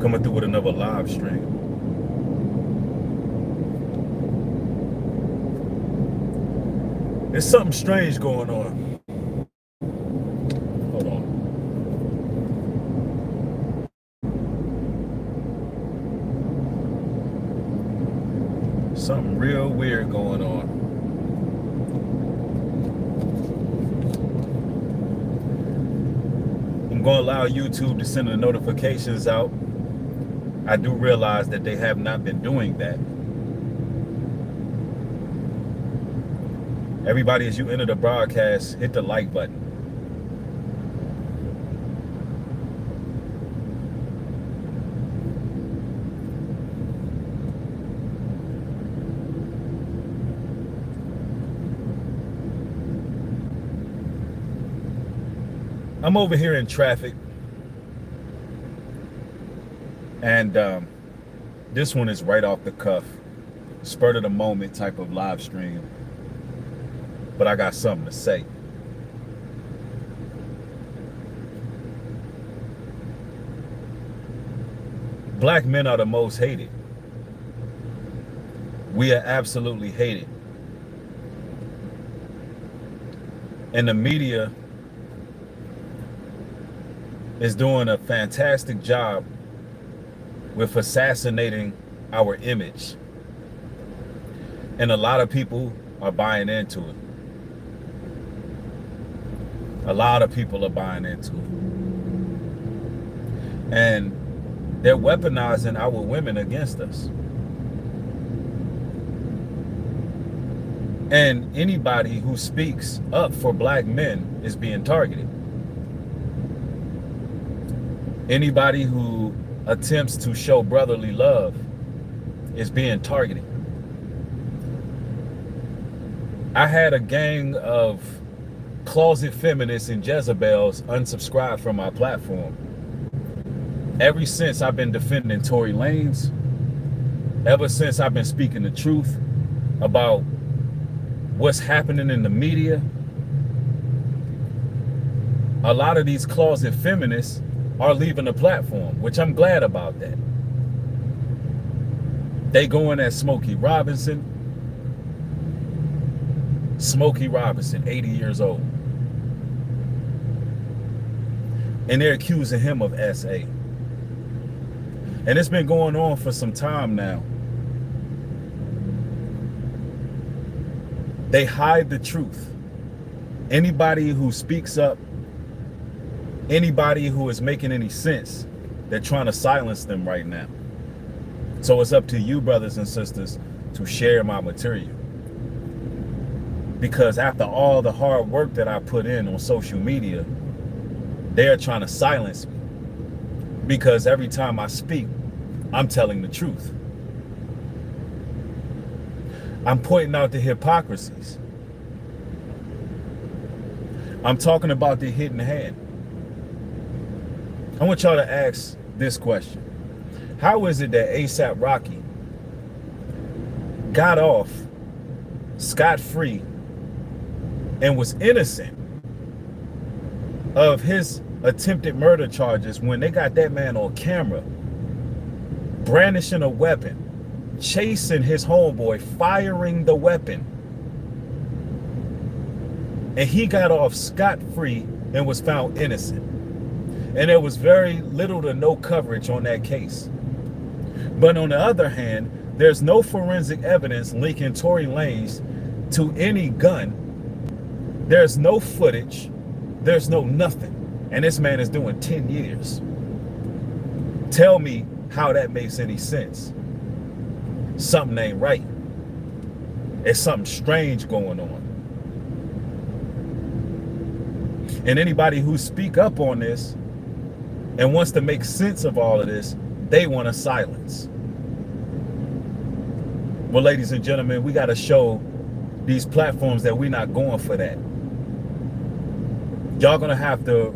coming through with another live stream. There's something strange going on. Hold on. Something real weird going on. I'm going to allow YouTube to send the notifications out. I do realize that they have not been doing that. Everybody, as you enter the broadcast, hit the like button. I'm over here in traffic, and this one is right off the cuff, spur of the moment type of live stream, but I got something to say. Black men are the most hated. We are absolutely hated. And the media is doing a fantastic job with assassinating our image. And a lot of people are buying into it. A lot of people are buying into it. And they're weaponizing our women against us. And anybody who speaks up for black men is being targeted. Anybody who attempts to show brotherly love is being targeted. I had a gang of closet feminists and Jezebels unsubscribe from my platform. Ever since I've been defending Tory Lanez, ever since I've been speaking the truth about what's happening in the media, a lot of these closet feminists are leaving the platform, which I'm glad about that. They going at Smokey Robinson. Smokey Robinson, 80 years old. And they're accusing him of SA. And it's been going on for some time now. They hide the truth. Anybody who speaks up, anybody who is making any sense, they're trying to silence them right now. So it's up to you, brothers and sisters, to share my material. Because after all the hard work that I put in on social media, they're trying to silence me. Because every time I speak, I'm telling the truth. I'm pointing out the hypocrisies. I'm talking about the hidden hand. I want y'all to ask this question. How is it that ASAP Rocky got off scot-free and was innocent of his attempted murder charges when they got that man on camera brandishing a weapon, chasing his homeboy, firing the weapon, and he got off scot-free and was found innocent? And there was very little to no coverage on that case. But on the other hand, there's no forensic evidence linking Tory Lanez to any gun. There's no footage. There's no nothing. And this man is doing 10 years. Tell me how that makes any sense. Something ain't right. There's something strange going on. And anybody who speak up on this and wants to make sense of all of this, they want to silence. Well, ladies and gentlemen, we got to show these platforms that we're not going for that. Y'all gonna have to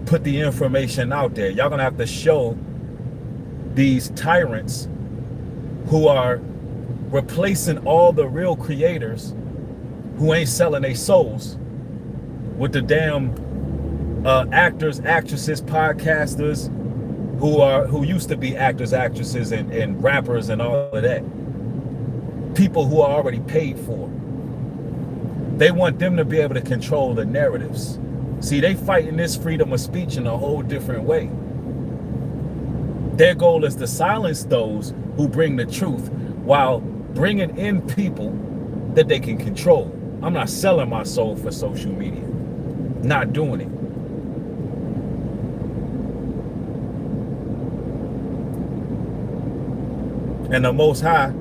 put the information out there. Y'all gonna have to show these tyrants who are replacing all the real creators who ain't selling their souls with the damn actors, actresses, podcasters, who used to be actors, actresses, and rappers and all of that. People who are already paid for. They want them to be able to control the narratives. See, they fighting this freedom of speech in a whole different way. Their goal is to silence those who bring the truth while bringing in people that they can control. I'm not selling my soul for social media. Not doing it. And the Most High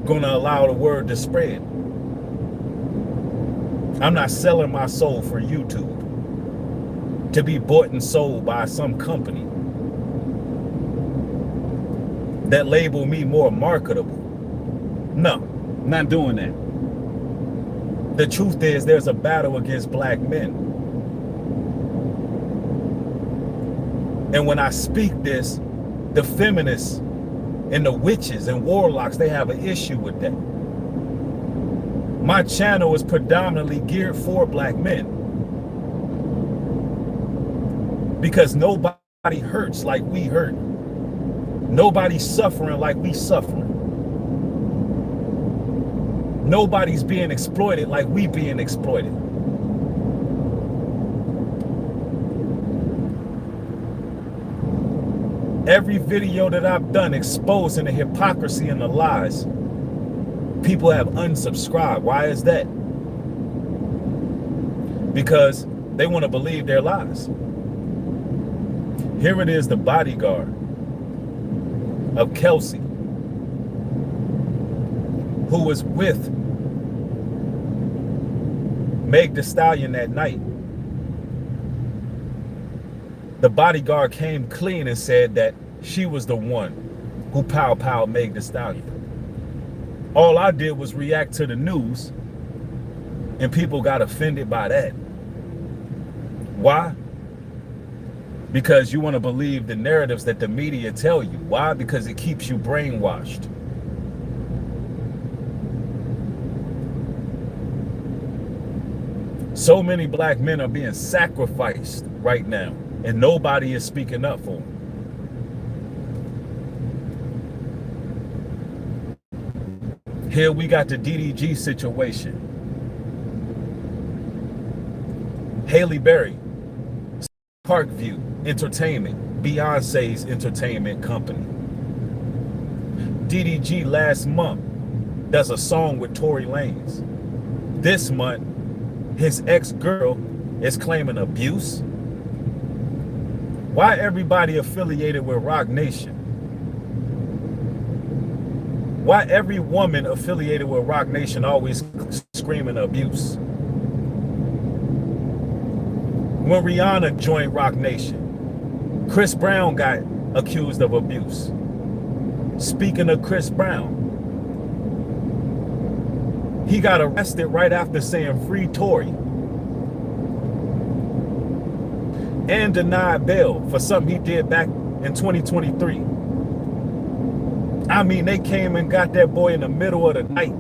gonna allow the word to spread. I'm not selling my soul for YouTube to be bought and sold by some company that label me more marketable. No, not doing that. The truth is there's a battle against black men. And when I speak this, the feminists and the witches and warlocks, they have an issue with that. My channel is predominantly geared for black men. Because nobody hurts like we hurt. Nobody's suffering like we suffering. Nobody's being exploited like we being exploited. Every video that I've done exposing the hypocrisy and the lies, people have unsubscribed. Why is that? Because they want to believe their lies. Here it is, the bodyguard of Kelsey, who was with Meg Thee Stallion that night. The bodyguard came clean and said that she was the one who pow-powed Meg Thee Stallion. All I did was react to the news, and people got offended by that. Why? Because you want to believe the narratives that the media tell you. Why? Because it keeps you brainwashed. So many black men are being sacrificed right now, and nobody is speaking up for them. Here we got the DDG situation. Haley Berry, Parkview Entertainment, Beyonce's entertainment company. DDG last month does a song with Tory Lanez. This month, his ex-girl is claiming abuse. Why everybody affiliated with Rock Nation? Why every woman affiliated with Rock Nation always screaming abuse? When Rihanna joined Rock Nation, Chris Brown got accused of abuse. Speaking of Chris Brown, he got arrested right after saying free Tory and denied bail for something he did back in 2023. I mean, they came and got that boy in the middle of the night,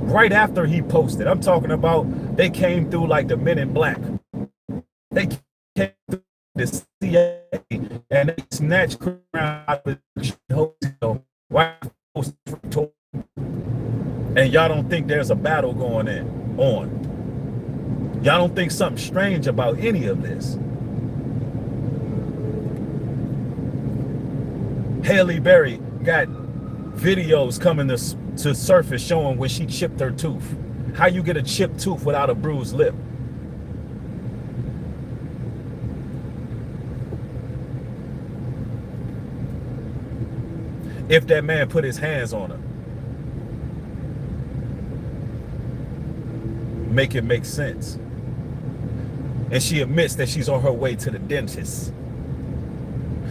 right after he posted. I'm talking about they came through like the Men in Black. They came through the CIA and they snatched Chris Brown out of the hotel right after free Tory. And y'all don't think there's a battle going on. Y'all don't think something strange about any of this. Haley Berry got videos coming to surface showing when she chipped her tooth. How you get a chipped tooth without a bruised lip? If that man put his hands on her. Make it make sense. And she admits that she's on her way to the dentist.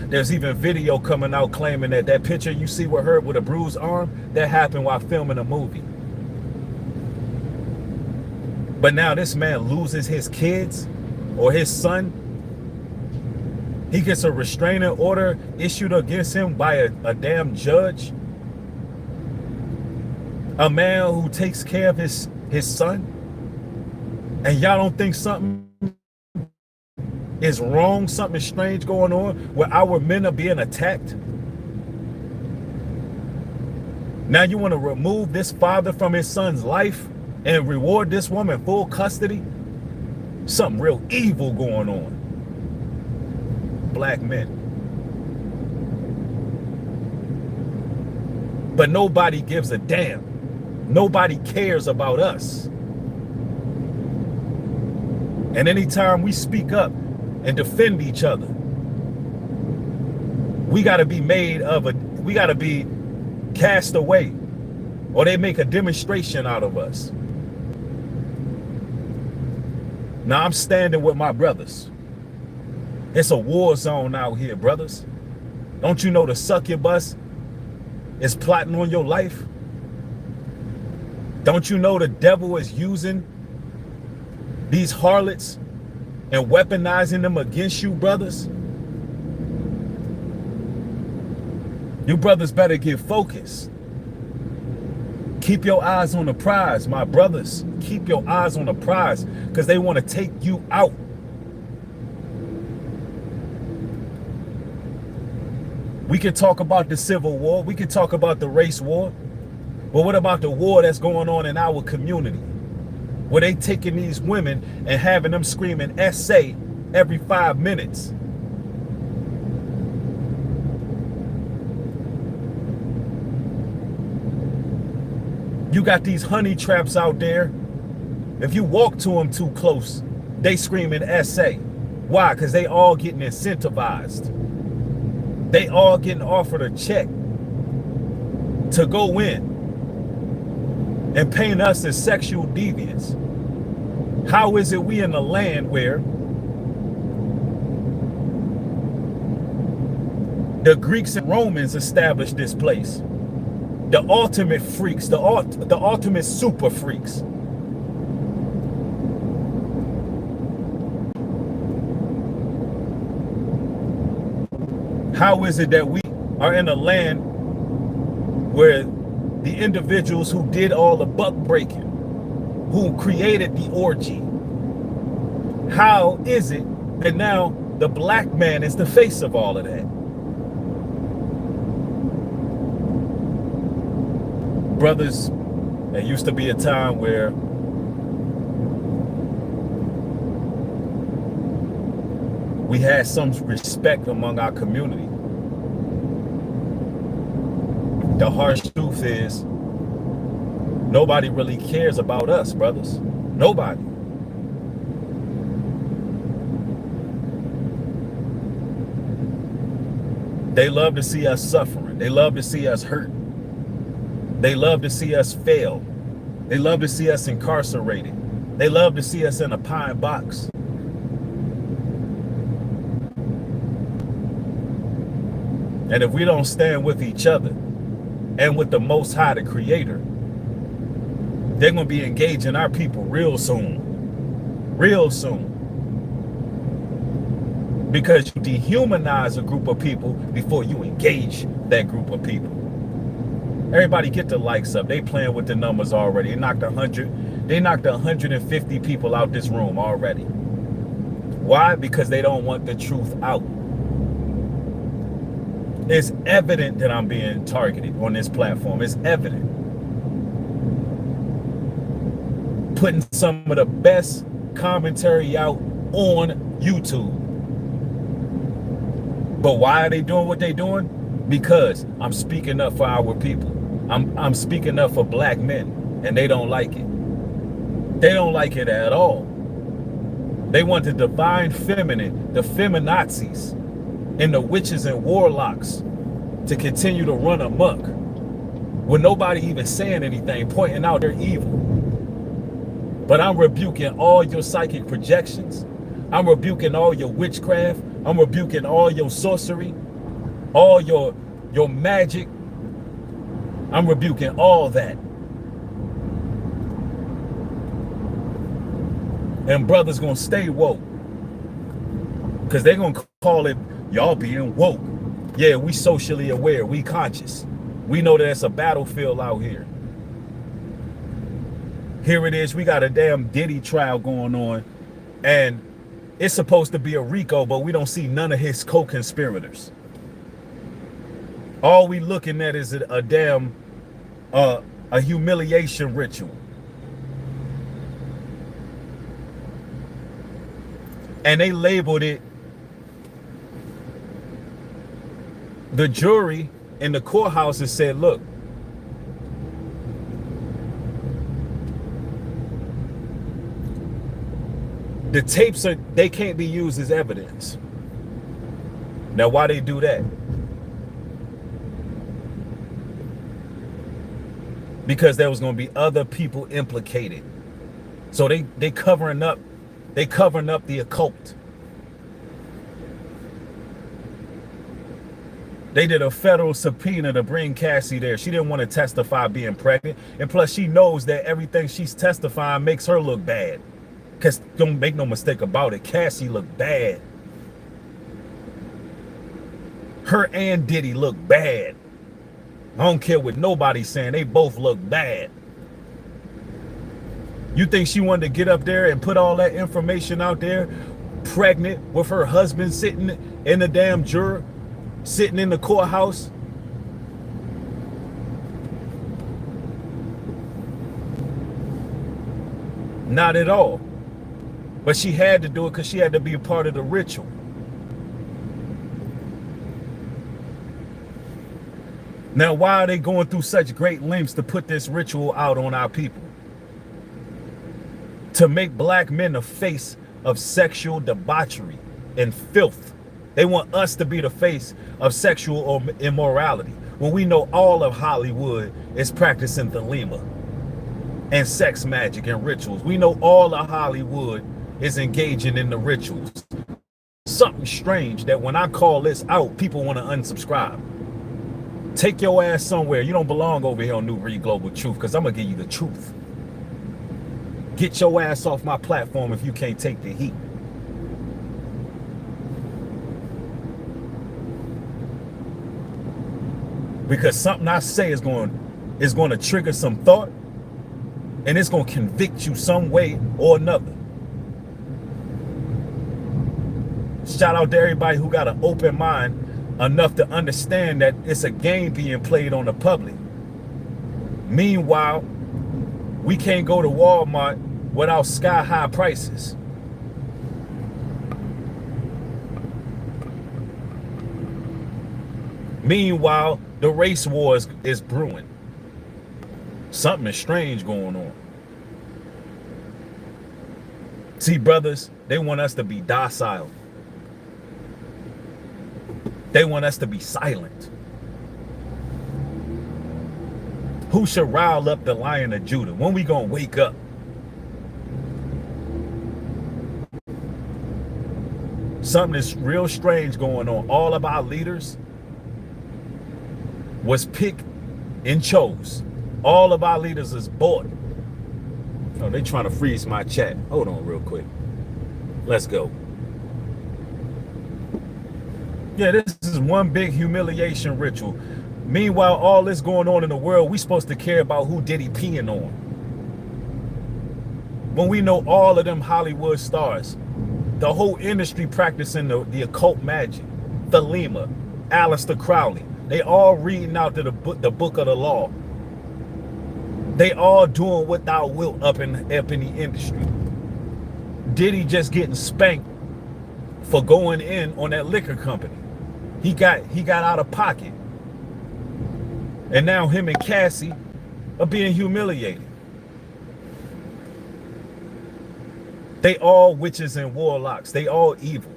There's even video coming out claiming that that picture you see with her with a bruised arm, that happened while filming a movie. But now this man loses his kids or his son. He gets a restraining order issued against him by a damn judge. A man who takes care of his son. And y'all don't think something is wrong, something strange going on, where our men are being attacked. Now you want to remove this father from his son's life and reward this woman full custody? Something real evil going on. Black men. But nobody gives a damn. Nobody cares about us. And anytime we speak up and defend each other, we got to be we got to be cast away, or they make a demonstration out of us. Now I'm standing with my brothers. It's a war zone out here, brothers. Don't you know the succubus is plotting on your life? Don't you know the devil is using these harlots and weaponizing them against you, brothers? You brothers better get focused. Keep your eyes on the prize, my brothers. Keep your eyes on the prize, because they want to take you out. We can talk about the Civil War. We can talk about the race war. But what about the war that's going on in our community? Where they taking these women and having them screaming essay every 5 minutes. You got these honey traps out there. If you walk to them too close, they screaming essay. Why? Because they all getting incentivized. They all getting offered a check to go in and paint us as sexual deviants. How is it we in a land where the Greeks and Romans established this place? The ultimate freaks, the ultimate super freaks. How is it that we are in a land where the individuals who did all the buck breaking, who created the orgy, how is it that now the black man is the face of all of that? Brothers, there used to be a time where we had some respect among our community. The harsh truth is, nobody really cares about us, brothers. Nobody. They love to see us suffering. They love to see us hurt. They love to see us fail. They love to see us incarcerated. They love to see us in a pine box. And if we don't stand with each other and with the Most High, the Creator, they're going to be engaging our people real soon. Real soon. Because you dehumanize a group of people before you engage that group of people. Everybody get the likes up. They playing with the numbers already. They knocked 150 people out this room already. Why? Because they don't want the truth out. It's evident that I'm being targeted on this platform. It's evident. Putting some of the best commentary out on YouTube. But why are they doing what they're doing? Because I'm speaking up for our people. I'm speaking up for black men, and they don't like it. They don't like it at all. They want the divine feminine, the feminazis, and the witches and warlocks to continue to run amok with nobody even saying anything, pointing out their evil. But I'm rebuking all your psychic projections. I'm rebuking all your witchcraft. I'm rebuking all your sorcery, all your magic. I'm rebuking all that. And brothers gonna stay woke, because they're gonna call it y'all being woke. Yeah, we socially aware, we conscious. We know that it's a battlefield out here. Here it is, we got a damn Diddy trial going on, and It's supposed to be a RICO, but we don't see none of his co-conspirators. All we looking at is a damn a humiliation ritual. And they labeled it, the jury in the courthouse has said, look, the tapes they can't be used as evidence. Now, why they do that? Because there was going to be other people implicated. So they covering up the occult. They did a federal subpoena to bring Cassie there. She didn't want to testify being pregnant. And plus she knows that everything she's testifying makes her look bad. Because don't make no mistake about it, Cassie looked bad. Her and Diddy look bad. I don't care what nobody's saying, they both look bad. You think she wanted to get up there and put all that information out there, pregnant with her husband sitting in the damn juror, sitting in the courthouse? Not at all. But she had to do it because she had to be a part of the ritual. Now, why are they going through such great lengths to put this ritual out on our people? To make black men the face of sexual debauchery and filth. They want us to be the face of sexual immorality, when we know all of Hollywood is practicing thelema and sex magic and rituals. We know all of Hollywood is engaging in the rituals. Something strange that when I call this out, people want to unsubscribe. Take your ass somewhere. You don't belong over here on Nubreed Global Truth, because I'm going to give you the truth. Get your ass off my platform if you can't take the heat. Because something I say is going to trigger some thought, and it's going to convict you some way or another. Shout out to everybody who got an open mind enough to understand that it's a game being played on the public. Meanwhile, we can't go to Walmart without sky-high prices. Meanwhile, the race war is brewing. Something is strange going on. See, brothers, they want us to be docile. They want us to be silent. Who should rile up the Lion of Judah? When we gonna wake up? Something is real strange going on. All of our leaders was picked and chose. All of our leaders is bought. Oh, they trying to freeze my chat. Hold on real quick. Let's go. Yeah, this is one big humiliation ritual. Meanwhile, all this going on in the world, we supposed to care about who Diddy peeing on. When we know all of them Hollywood stars, the whole industry practicing the occult magic, thelema, Aleister Crowley, they all reading out the book of the law. They all doing what thou wilt up in the industry. Diddy just getting spanked for going in on that liquor company. He got out of pocket. And now him and Cassie are being humiliated. They all witches and warlocks. They all evil.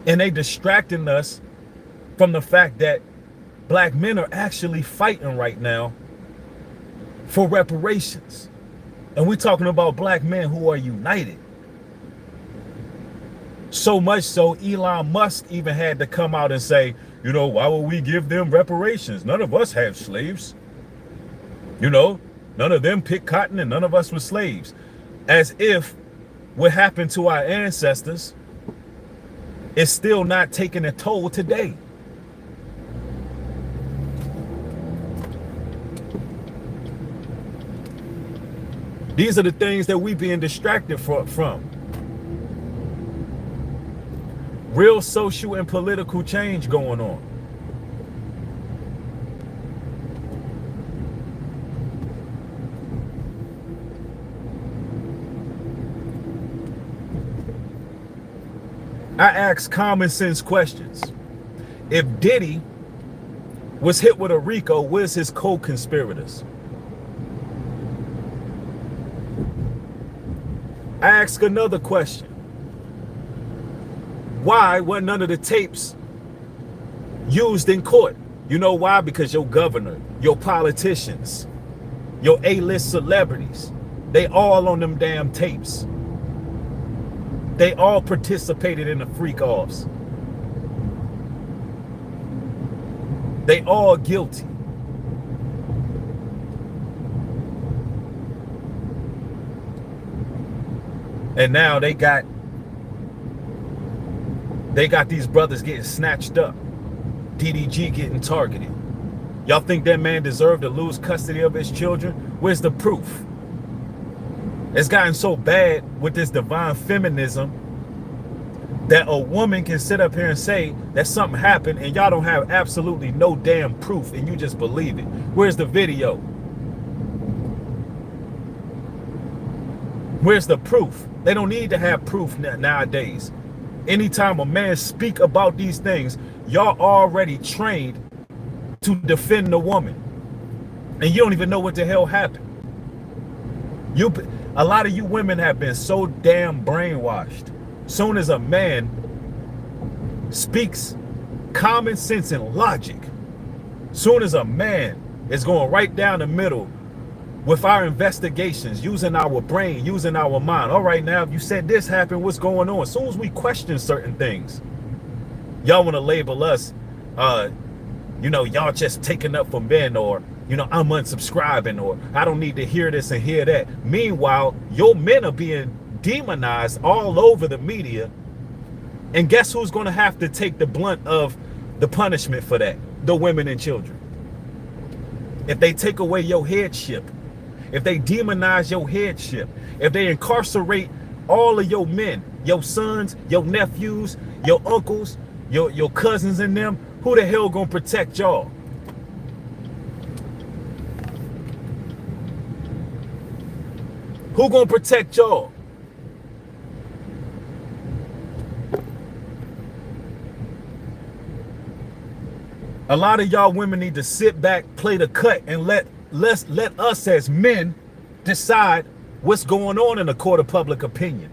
And they distracting us from the fact that black men are actually fighting right now for reparations. And we're talking about black men who are united. So much so, Elon Musk even had to come out and say, you know, why would we give them reparations? None of us have slaves. You know, none of them picked cotton and none of us were slaves. As if what happened to our ancestors is still not taking a toll today. These are the things that we being distracted from. Real social and political change going on. I ask common sense questions. If Diddy was hit with a RICO, where's his co-conspirators? I ask another question. Why were none of the tapes used in court? You know why? Because your governor, your politicians, your A-list celebrities, they all on them damn tapes. They all participated in the freak-offs. They all guilty. And now they got these brothers getting snatched up. DDG getting targeted. Y'all think that man deserved to lose custody of his children? Where's the proof? It's gotten so bad with this divine feminism that a woman can sit up here and say that something happened and y'all don't have absolutely no damn proof and you just believe it. Where's the video? Where's the proof? They don't need to have proof nowadays. Anytime a man speak about these things, y'all already trained to defend the woman. And you don't even know what the hell happened. A lot of you women have been so damn brainwashed. Soon as a man speaks common sense and logic, soon as a man is going right down the middle with our investigations, using our brain, using our mind. All right, now, if you said this happened, what's going on? As soon as we question certain things, y'all want to label us, you know, y'all just taking up for men, or, you know, I'm unsubscribing, or I don't need to hear this and hear that. Meanwhile, your men are being demonized all over the media. And guess who's going to have to take the blunt of the punishment for that? The women and children. If they take away your headship, if they demonize your headship, if they incarcerate all of your men, your sons, your nephews, your uncles, your cousins and them, who the hell gonna protect y'all? Who gonna protect y'all? A lot of y'all women need to sit back, play the cut, and let us as men decide what's going on in the court of public opinion.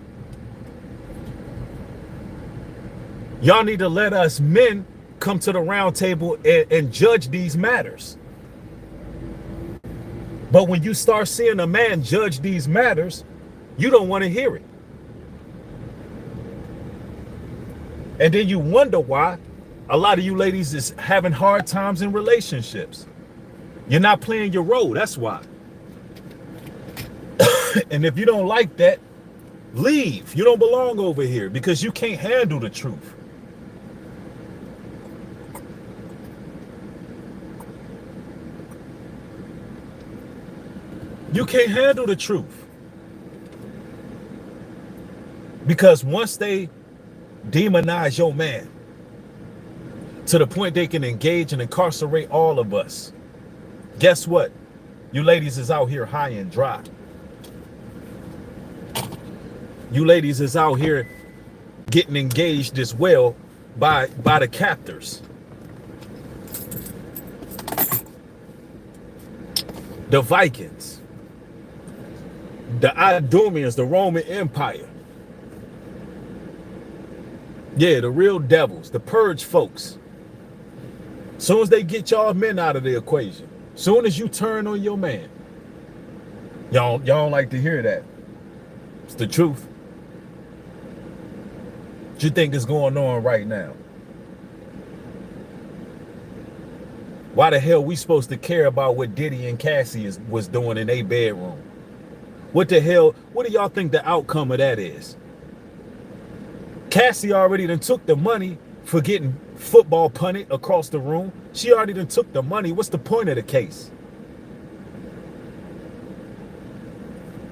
Y'all need to let us men come to the round table and judge these matters. But when you start seeing a man judge these matters, you don't want to hear it. And then you wonder why a lot of you ladies is having hard times in relationships. You're not playing your role, that's why. And if you don't like that, leave. You don't belong over here because you can't handle the truth. You can't handle the truth. Because once they demonize your man to the point they can engage and incarcerate all of us, guess what? You ladies is out here high and dry. You ladies is out here getting engaged as well by the captors. The Vikings. The Idumeans, the Roman Empire. Yeah, the real devils, the purge folks. Soon as they get y'all men out of the equation, soon as you turn on your man, y'all don't like to hear that. It's the truth. What you think is going on right now? Why the hell we supposed to care about what Diddy and Cassie was doing in their bedroom? What the hell? What do y'all think the outcome of that is? Cassie already done took the money for getting football punted across the room. She already done took the money. What's the point of the case?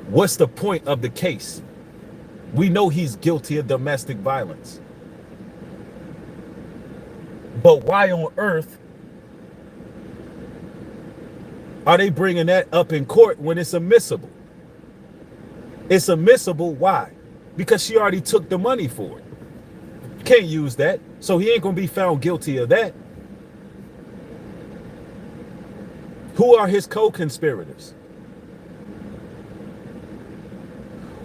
What's the point of the case? We know he's guilty of domestic violence. But why on earth are they bringing that up in court when it's admissible? It's admissible. Why? Because she already took the money for it. Can't use that. So he ain't going to be found guilty of that. Who are his co-conspirators?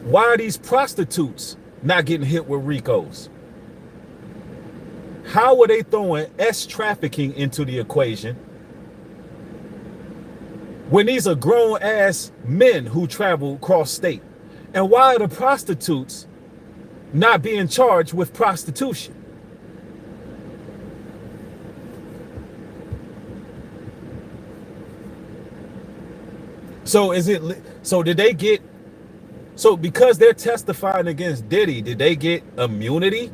Why are these prostitutes not getting hit with RICOs? How are they throwing trafficking into the equation when these are grown ass men who travel cross state? And why are the prostitutes not being charged with prostitution? So did they get, so because they're testifying against Diddy, did they get immunity?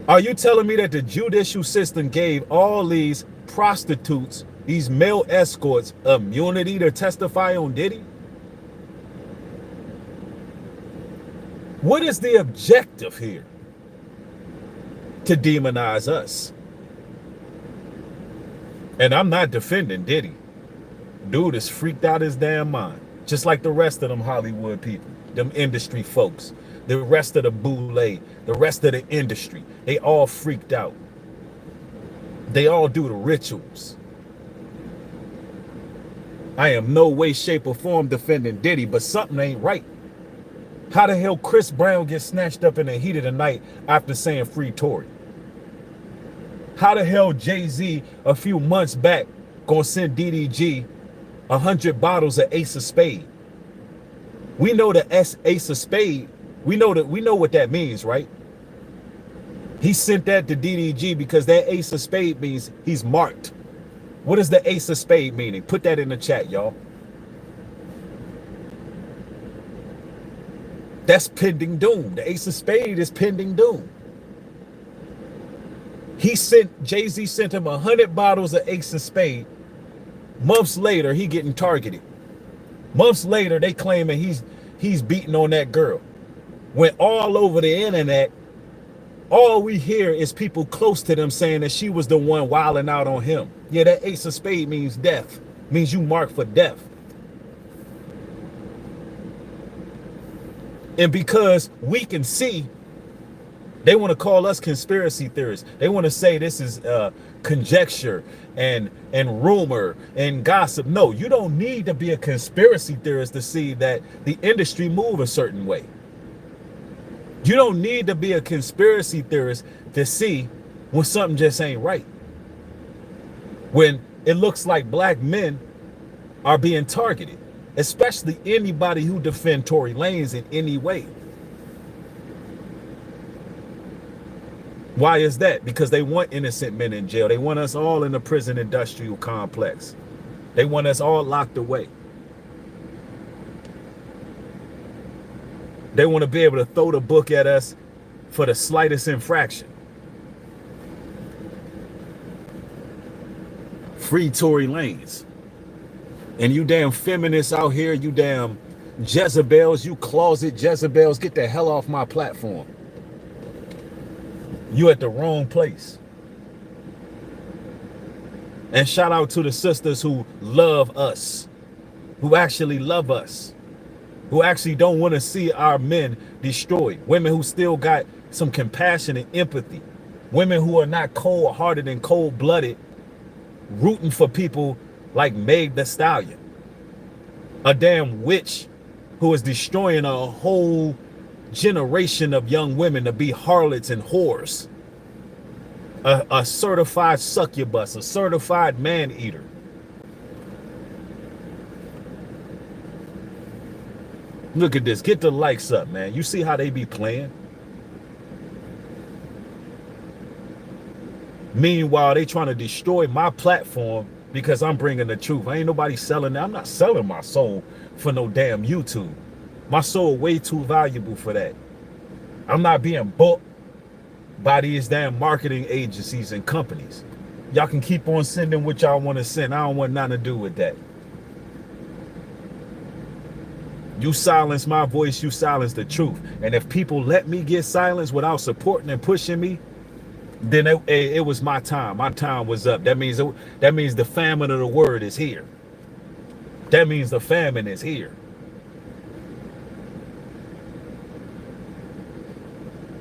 Are you telling me that the judicial system gave all these prostitutes, these male escorts, immunity to testify on Diddy? What is the objective here? To demonize us. And I'm not defending Diddy. Dude is freaked out his damn mind. Just like the rest of them Hollywood people, them industry folks, the rest of the boule, the rest of the industry. They all freaked out. They all do the rituals. I am no way, shape, or form defending Diddy, but something ain't right. How the hell Chris Brown gets snatched up in the heat of the night after saying free Tory? How the hell Jay-Z a few months back gonna send DDG 100 bottles of Ace of Spade? We know the Ace of Spade. We know what that means, right? He sent that to DDG because that Ace of Spade means he's marked. What does the Ace of Spade meaning? Put that in the chat, y'all. That's pending doom. The Ace of Spade is pending doom. Jay-Z sent him 100 bottles of Ace of Spade. Months later, he getting targeted. Months later, they claiming he's beating on that girl. When all over the internet, all we hear is people close to them saying that she was the one wilding out on him. Yeah, that Ace of Spade means death. Means you marked for death. And because we can see, they want to call us conspiracy theorists. They want to say this is conjecture and rumor and gossip. No, you don't need to be a conspiracy theorist to see that the industry move a certain way. You don't need to be a conspiracy theorist to see when something just ain't right. When it looks like black men are being targeted, especially anybody who defend Tory Lanez in any way. Why is that? Because they want innocent men in jail. They want us all in the prison industrial complex. They want us all locked away. They want to be able to throw the book at us for the slightest infraction. Free Tory Lanez. And you damn feminists out here, you damn Jezebels, you closet Jezebels, get the hell off my platform. You at the wrong place. And shout out to the sisters who love us, who actually love us, who actually don't want to see our men destroyed. Women who still got some compassion and empathy. Women who are not cold-hearted and cold-blooded, rooting for people like Meg Thee Stallion. A damn witch who is destroying a whole generation of young women to be harlots and whores. A certified succubus, a certified man-eater. Look at this. Get the likes up, man. You see how they be playing? Meanwhile, they trying to destroy my platform because I'm bringing the truth. Ain't nobody selling that. I'm not selling my soul for no damn YouTube. My soul way too valuable for that. I'm not being bought by these damn marketing agencies and companies. Y'all can keep on sending what y'all want to send. I don't want nothing to do with that. You silence my voice, you silence the truth. And if people let me get silenced without supporting and pushing me, then it was my time. My time was up. That means the famine of the word is here. That means the famine is here.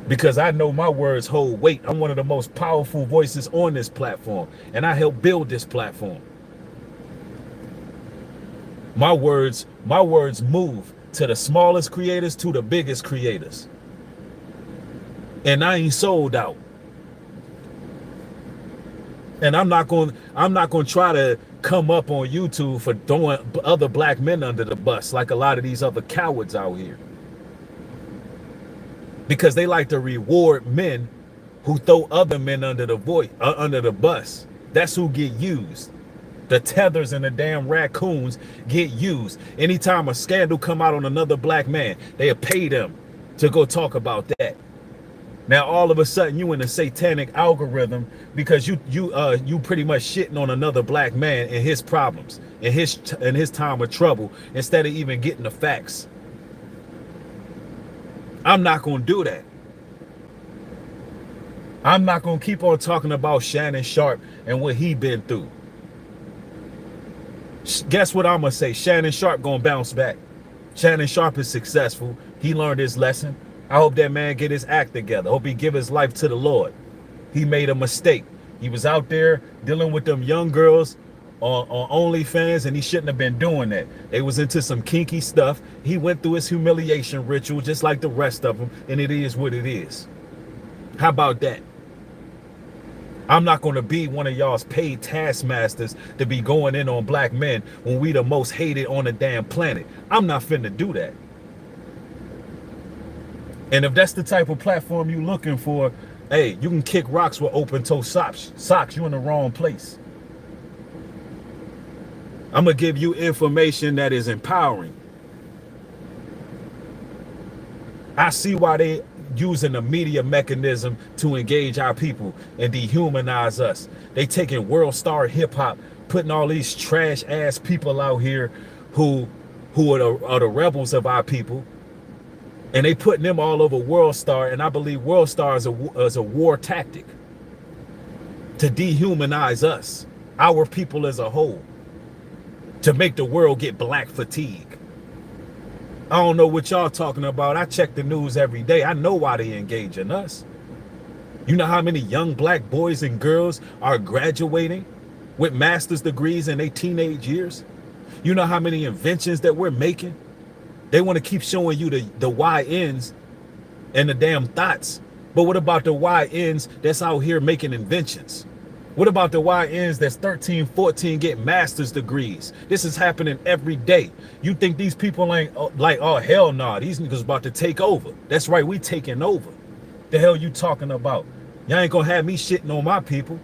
Because I know my words hold weight. I'm one of the most powerful voices on this platform, and I helped build this platform. My words move to the smallest creators to the biggest creators. And I ain't sold out. And I'm not going to try to come up on YouTube for throwing other black men under the bus like a lot of these other cowards out here. Because they like to reward men who throw other men under the bus. That's who get used. The tethers and the damn raccoons get used. Anytime a scandal come out on another black man, they pay them to go talk about that. Now all of a sudden you in a satanic algorithm because you pretty much shitting on another black man and his problems and his time of trouble instead of even getting the facts. I'm not going to do that. I'm not going to keep on talking about Shannon Sharpe and what he been through. Guess what I'm going to say? Shannon Sharpe going to bounce back. Shannon Sharpe is successful. He learned his lesson. I hope that man get his act together. Hope he give his life to the Lord. He made a mistake. He was out there dealing with them young girls on OnlyFans, and he shouldn't have been doing that. They was into some kinky stuff. He went through his humiliation ritual just like the rest of them, and it is what it is. How about that? I'm not going to be one of y'all's paid taskmasters to be going in on black men when we the most hated on the damn planet. I'm not finna do that. And if that's the type of platform you looking for, hey, you can kick rocks with open-toe socks. You in the wrong place. I'm going to give you information that is empowering. I see why they using the media mechanism to engage our people and dehumanize us. They taking world star hip hop, putting all these trash ass people out here who are the rebels of our people, and they putting them all over World Star. And I believe World Star is a war tactic to dehumanize us, our people as a whole, to make the world get black fatigue. I don't know what y'all talking about. I check the news every day. I know why they engage in us. You know how many young black boys and girls are graduating with master's degrees in their teenage years? You know how many inventions that we're making? They want to keep showing you the YNs and the damn thoughts. But what about the YNs that's out here making inventions? What about the YNs that's 13, 14 get master's degrees? This is happening every day. You think these people ain't like, oh, hell nah, these niggas about to take over. That's right, we taking over. The hell you talking about? Y'all ain't gonna have me shitting on my people.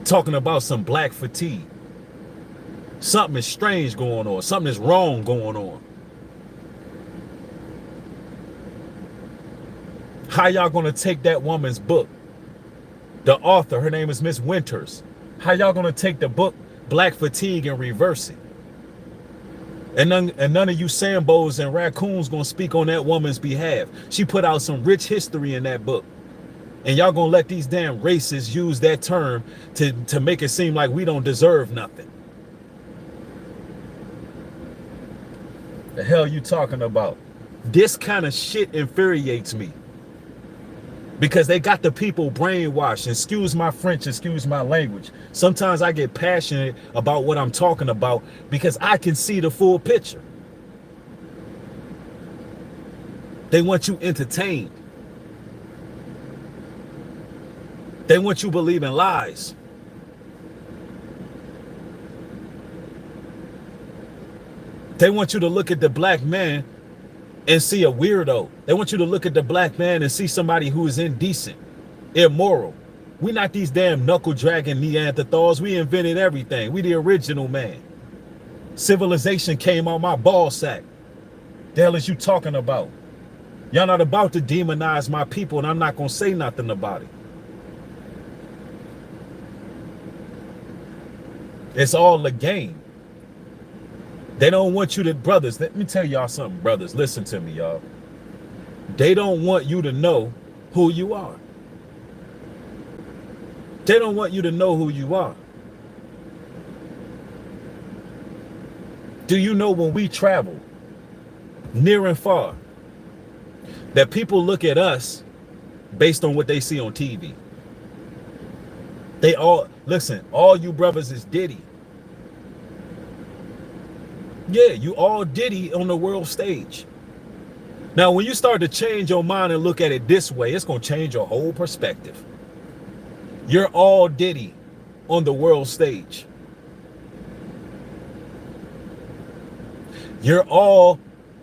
Talking about some black fatigue. Something is strange going on. Something is wrong going on. How y'all gonna take that woman's book? The author, her name is Miss Winters. How y'all gonna take the book Black Fatigue and reverse it? And none of you Sambos and raccoons gonna speak on that woman's behalf. She put out some rich history in that book. And y'all gonna let these damn racists use that term to make it seem like we don't deserve nothing. The hell you talking about? This kind of shit infuriates me. Because they got the people brainwashed. Excuse my French, excuse my language. Sometimes I get passionate about what I'm talking about because I can see the full picture. They want you entertained. They want you believing lies. They want you to look at the black man and see a weirdo. They want you to look at the black man and see somebody who is indecent, immoral. We're not these damn knuckle-dragging Neanderthals. We invented everything. We the original man. Civilization came on my ball sack. The hell is you talking about? Y'all not about to demonize my people, and I'm not going to say nothing about it. It's all a game. They don't want you to, brothers, let me tell y'all something, brothers. Listen to me, y'all. They don't want you to know who you are. They don't want you to know who you are. Do you know when we travel near and far that people look at us based on what they see on TV? They all, listen, all you brothers is Diddy. Yeah, you all Diddy on the world stage. Now, when you start to change your mind and look at it this way, it's going to change your whole perspective. You're all Diddy on the world stage. You're all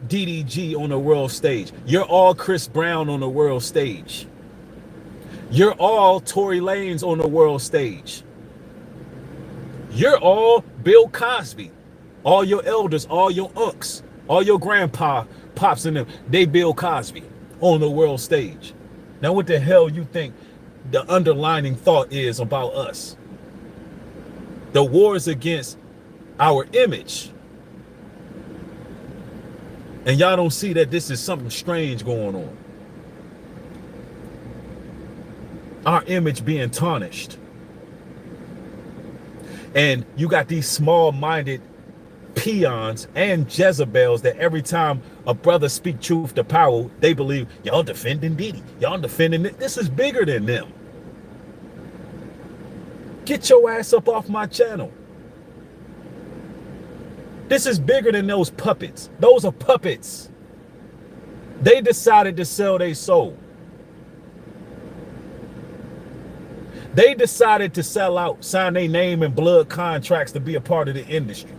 DDG on the world stage. You're all Chris Brown on the world stage. You're all Tory Lanez on the world stage. You're all Bill Cosby. All your elders, all your unks, all your grandpa, pops and them, they Bill Cosby on the world stage. Now what the hell you think the underlining thought is about us? The war is against our image. And y'all don't see that this is something strange going on. Our image being tarnished. And you got these small-minded peons and Jezebels that every time a brother speak truth to power, they believe y'all defending Diddy. Y'all defending it. This is bigger than them. Get your ass up off my channel. This is bigger than those puppets. Those are puppets. They decided to sell their soul. They decided to sell out, sign their name and blood contracts to be a part of the industry.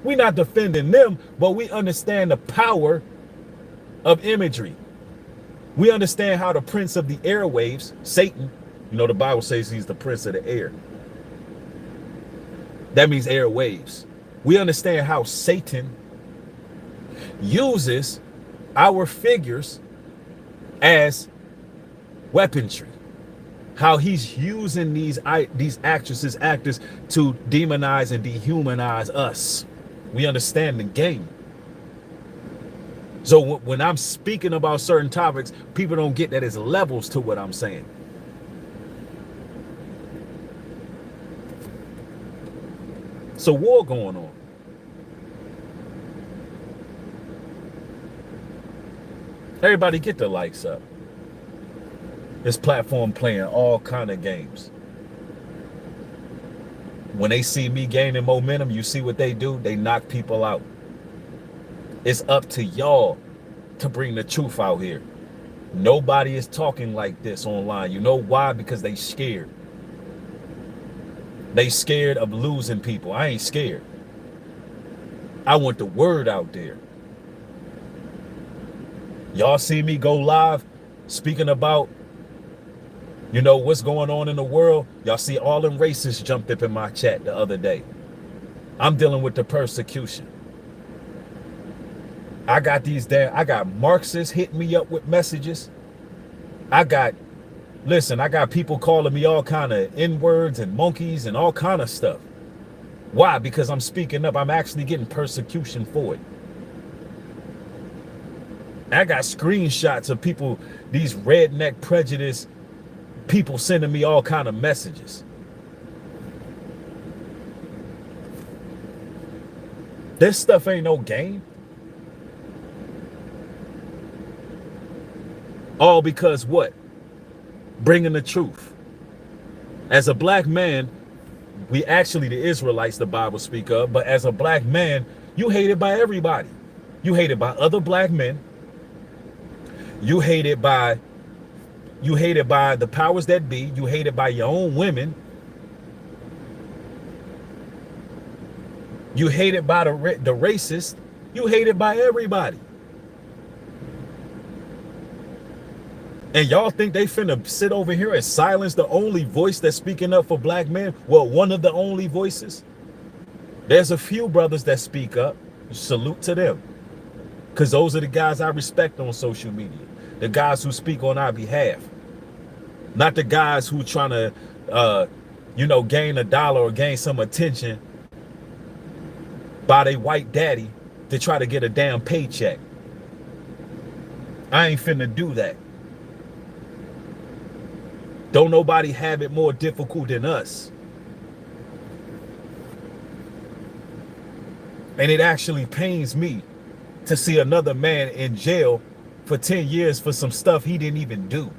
We're not defending them, but we understand the power of imagery. We understand how the prince of the airwaves, Satan, you know, the Bible says he's the prince of the air. That means airwaves. We understand how Satan uses our figures as weaponry. How he's using these actresses, actors to demonize and dehumanize us. We understand the game. So when I'm speaking about certain topics, people don't get that as levels to what I'm saying. So war going on. Everybody get the likes up. This platform playing all kind of games. When they see me gaining momentum, you see what they do? They knock people out. It's up to y'all to bring the truth out here. Nobody is talking like this online. You know why? Because they scared. They scared of losing people. I ain't scared. I want the word out there. Y'all see me go live speaking about, you know, what's going on in the world. Y'all see all them racists jumped up in my chat the other day. I'm dealing with the persecution. I got Marxists hitting me up with messages. I got people calling me all kind of N-words and monkeys and all kind of stuff. Why? Because I'm speaking up. I'm actually getting persecution for it. I got screenshots of people, these redneck prejudice people sending me all kind of messages. This stuff ain't no game. All because what? Bringing the truth. As a black man, we actually the Israelites the Bible speak of, but as a black man, you hated by everybody. You hated by other black men. You hated by the powers that be. You hated by your own women. You hated by the racist. You hated by everybody. And y'all think they finna sit over here and silence the only voice that's speaking up for black men? Well, one of the only voices. There's a few brothers that speak up. Salute to them. Because those are the guys I respect on social media. The guys who speak on our behalf. Not the guys who trying to, you know, gain a dollar or gain some attention by their white daddy to try to get a damn paycheck. I ain't finna do that. Don't nobody have it more difficult than us. And it actually pains me to see another man in jail for 10 years for some stuff he didn't even do.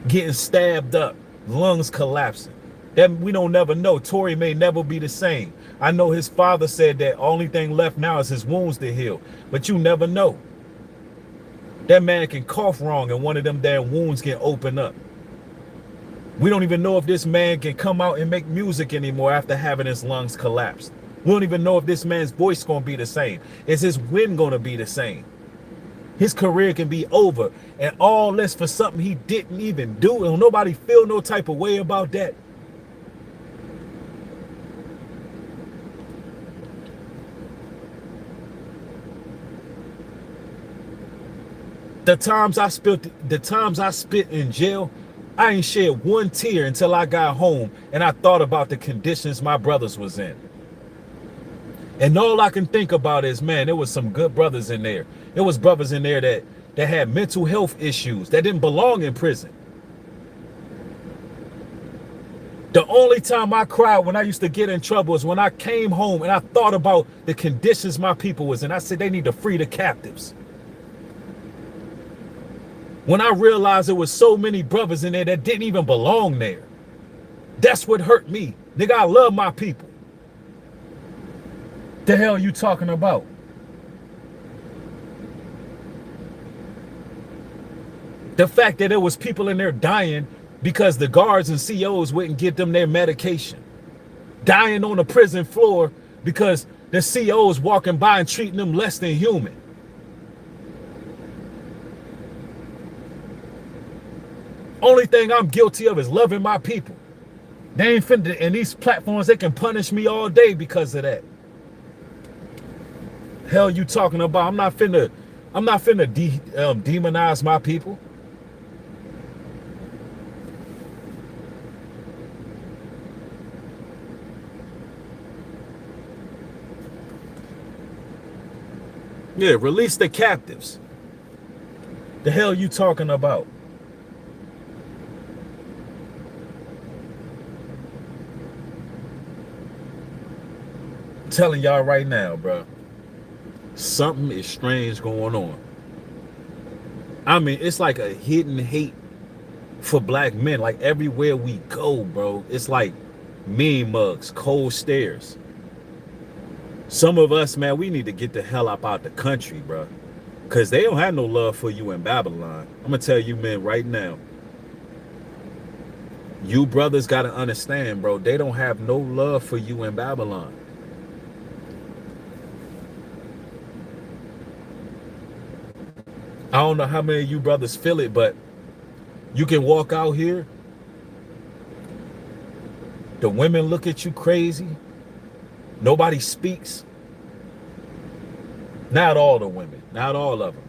Getting stabbed up, lungs collapsing. That we don't never know. Tory may never be the same. I know his father said that only thing left now is his wounds to heal. But you never know. That man can cough wrong and one of them damn wounds can open up. We don't even know if this man can come out and make music anymore after having his lungs collapsed. We don't even know if this man's voice gonna be the same. Is his wind gonna be the same? His career can be over, and all this for something he didn't even do. And nobody feel no type of way about that. The times I spit in jail, I ain't shed one tear until I got home and I thought about the conditions my brothers was in. And all I can think about is, man, there was some good brothers in there. There was brothers in there that had mental health issues, that didn't belong in prison. The only time I cried when I used to get in trouble is when I came home and I thought about the conditions my people was in. I said they need to free the captives. When I realized there was so many brothers in there that didn't even belong there. That's what hurt me. Nigga, I love my people. The hell you talking about? The fact that there was people in there dying because the guards and COs wouldn't get them their medication. Dying on the prison floor because the COs walking by and treating them less than human. Only thing I'm guilty of is loving my people. They ain't finna, and these platforms, they can punish me all day because of that. Hell you talking about? I'm not finna demonize my people. Yeah, release the captives. The hell you talking about? I'm telling y'all right now, bro. Something is strange going on. I mean, it's like a hidden hate for black men. Like everywhere we go, bro, it's like mean mugs, cold stares. Some of us, man, we need to get the hell up out the country, bro. Because they don't have no love for you in Babylon. I'm going to tell you, man, right now. You brothers got to understand, bro. They don't have no love for you in Babylon. I don't know how many of you brothers feel it, but you can walk out here. The women look at you crazy. Nobody speaks. Not all the women, not all of them.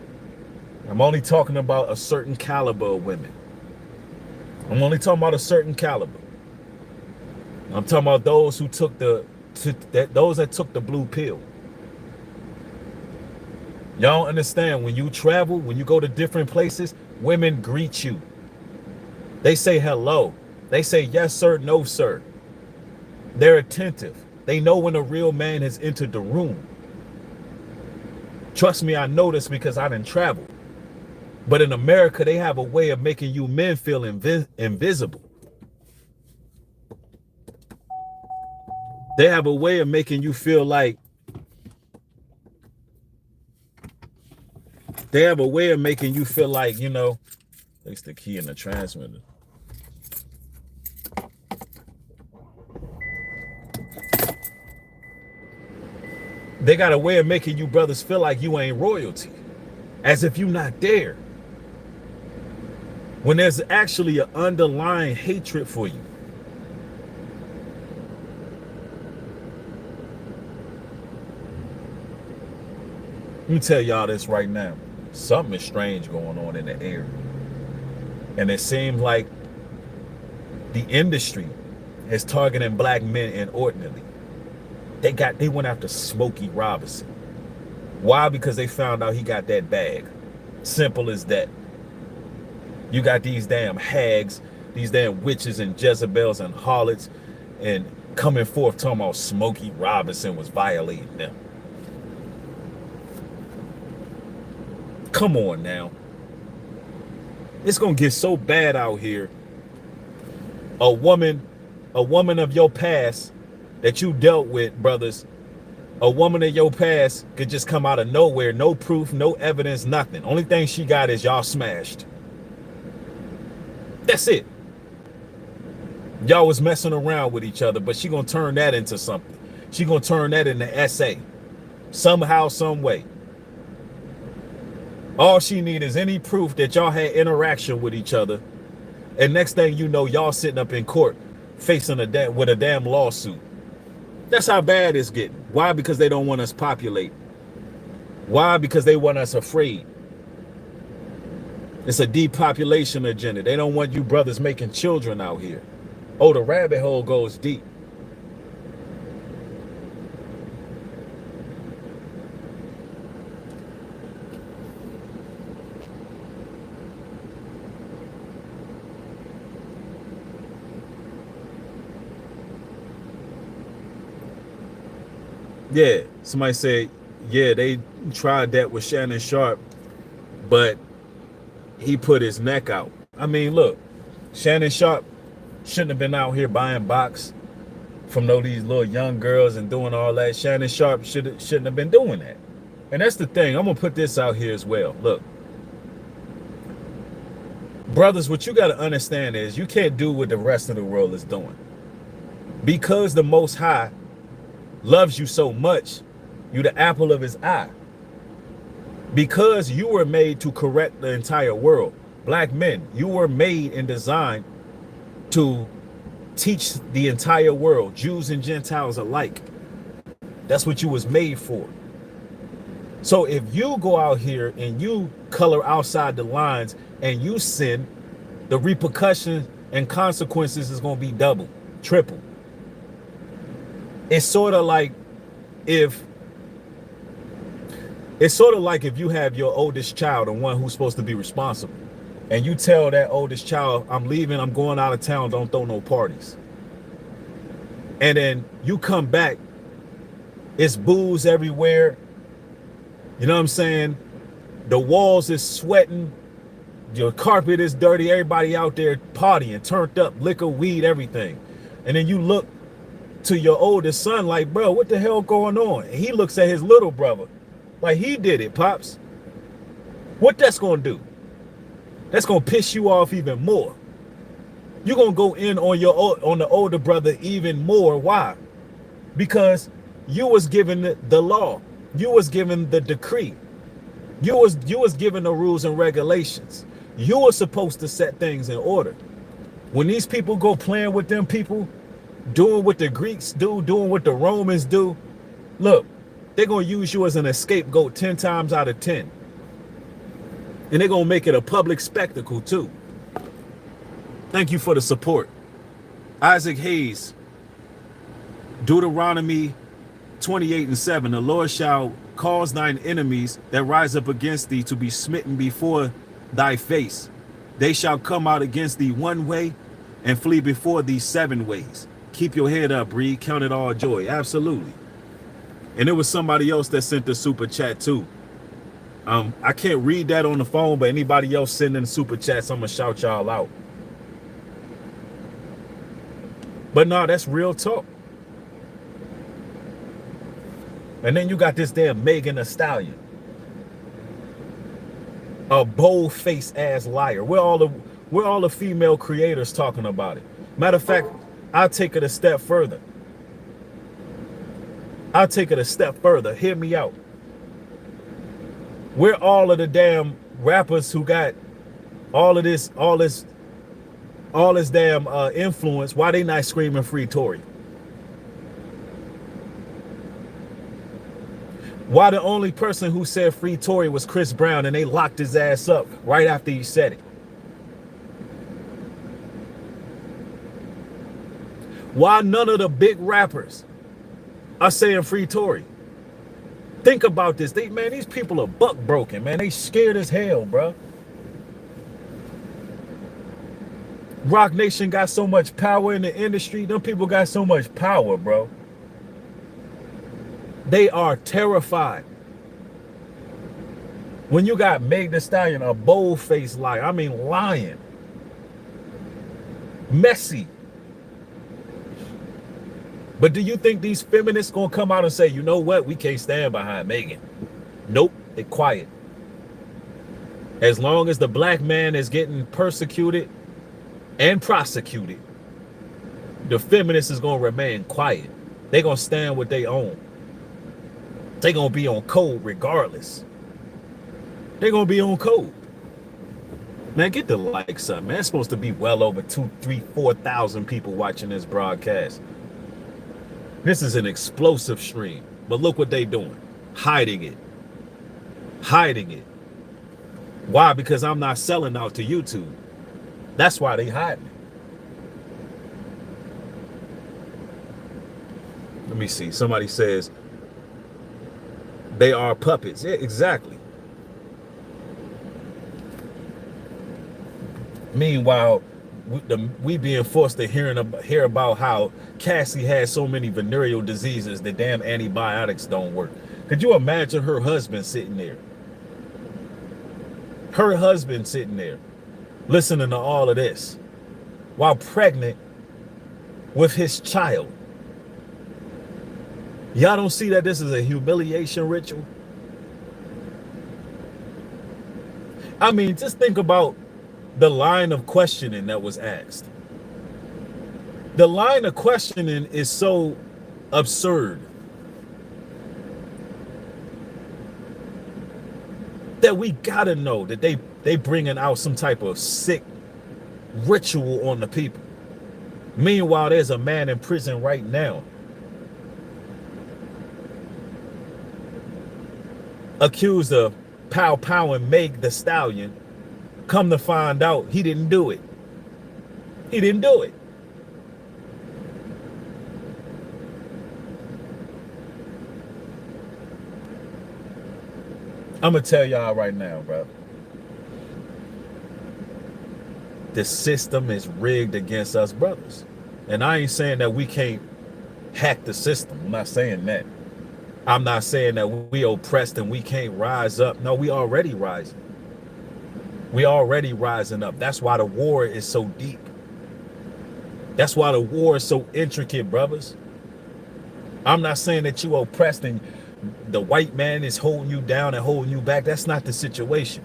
I'm only talking about a certain caliber of women. I'm only talking about a certain caliber. I'm talking about those who took those that took the blue pill. Y'all understand, when you travel, when you go to different places, women greet you. They say hello. They say yes, sir, no, sir. They're attentive. They know when a real man has entered the room. Trust me, I know this because I didn't travel. But in America, they have a way of making you men feel invisible. They have a way of making you feel like you know, place the key in the transmitter. They got a way of making you brothers feel like you ain't royalty, as if you're not there, when there's actually an underlying hatred for you. Let me tell y'all this right now. Something is strange going on in the air. And it seems like the industry is targeting black men inordinately. They went after Smokey Robinson. Why? Because they found out he got that bag. Simple as that. You got these damn hags, these damn witches and Jezebels and harlots, and coming forth talking about Smokey Robinson was violating them. Come on now. It's gonna get so bad out here. A woman of your past that you dealt with, brothers, a woman of your past could just come out of nowhere, no proof, no evidence, nothing. Only thing she got is y'all smashed. That's it. Y'all was messing around with each other, but she gonna turn that into something. She gonna turn that into essay. Somehow, some way. All she need is any proof that y'all had interaction with each other. And next thing you know, y'all sitting up in court facing with a damn lawsuit. That's how bad it's getting. Why? Because they don't want us populate. Why? Because they want us afraid. It's a depopulation agenda. They don't want you brothers making children out here. Oh, the rabbit hole goes deep. Yeah, somebody said, yeah, they tried that with Shannon Sharp, but he put his neck out. I mean, look, Shannon Sharp shouldn't have been out here buying box from these little young girls and doing all that. Shannon Sharp shouldn't have been doing that. And that's the thing. I'm going to put this out here as well. Look, brothers, what you got to understand is you can't do what the rest of the world is doing. Because the Most High loves you so much, you the apple of his eye. Because you were made to correct the entire world. Black men, you were made and designed to teach the entire world, Jews and Gentiles alike. That's what you was made for. So if you go out here and you color outside the lines and you sin, the repercussions and consequences is going to be double, triple. It's sort of like if you have your oldest child, the one who's supposed to be responsible, and you tell that oldest child, I'm leaving, I'm going out of town, don't throw no parties. And then you come back, it's booze everywhere. You know what I'm saying? The walls is sweating, your carpet is dirty, everybody out there partying, turned up, liquor, weed, everything. And then you look to your oldest son like, bro, what the hell going on? And he looks at his little brother like, he did it, Pops. What that's gonna do? That's gonna piss you off even more. You're gonna go in on the older brother even more. Why? Because you was given the law, you was given the decree, you was given the rules and regulations. You were supposed to set things in order. When these people go playing with them people, doing what the Greeks do, doing what the Romans do, look, they're going to use you as an scapegoat 10 times out of 10. And they're going to make it a public spectacle too. Thank you for the support. Isaac Hayes, Deuteronomy 28:7, the Lord shall cause thine enemies that rise up against thee to be smitten before thy face. They shall come out against thee one way and flee before thee 7 ways. Keep your head up, Reed. Count it all joy. Absolutely. And it was somebody else that sent the super chat too. I can't read that on the phone, but anybody else sending super chats, I'm gonna shout y'all out. But no, that's real talk. And then you got this damn Megan Thee Stallion, a bold-faced ass liar. Where all the female creators talking about it? Matter of fact, I'll take it a step further. Hear me out. Where all of the damn rappers who got all this damn influence, why they not screaming free Tory? Why the only person who said free Tory was Chris Brown and they locked his ass up right after he said it? Why none of the big rappers I saying free Tory. Think about this. Man, these people are buck broken, man. They scared as hell, bro. Rock Nation got so much power in the industry. Them people got so much power, bro. They are terrified. When you got Meg Thee Stallion, a bold-faced liar. I mean, lying. Messy. But do you think these feminists gonna come out and say, you know what, we can't stand behind Megan? Nope, they're quiet. As long as the black man is getting persecuted and prosecuted, the feminists is gonna remain quiet. They're gonna stand with their own. They're gonna be on code regardless. They're gonna be on code. Man, get the likes up, man. It's supposed to be well over 2,000, 3,000, 4,000 people watching this broadcast. This is an explosive stream, but look what they doing. Hiding it. Hiding it. Why? Because I'm not selling out to YouTube. That's why they hiding it. Let me see. Somebody says they are puppets. Yeah, exactly. Meanwhile, we being forced to hear about how Cassie has so many venereal diseases that damn antibiotics don't work. Could you imagine her husband sitting there? Her husband sitting there listening to all of this while pregnant with his child. Y'all don't see that this is a humiliation ritual? I mean, just think about the line of questioning that was asked. The line of questioning is so absurd that we gotta know that they bringing out some type of sick ritual on the people. Meanwhile, there's a man in prison right now accused of pow-powing Meg Thee Stallion. Come to find out, he didn't do it. He didn't do it. I'm gonna tell y'all right now, bro. The system is rigged against us brothers. And I ain't saying that we can't hack the system. I'm not saying that. I'm not saying that we oppressed and we can't rise up. No, we already rising. We already rising up. That's why the war is so deep. That's why the war is so intricate, brothers. I'm not saying that you oppressed and the white man is holding you down and holding you back. That's not the situation.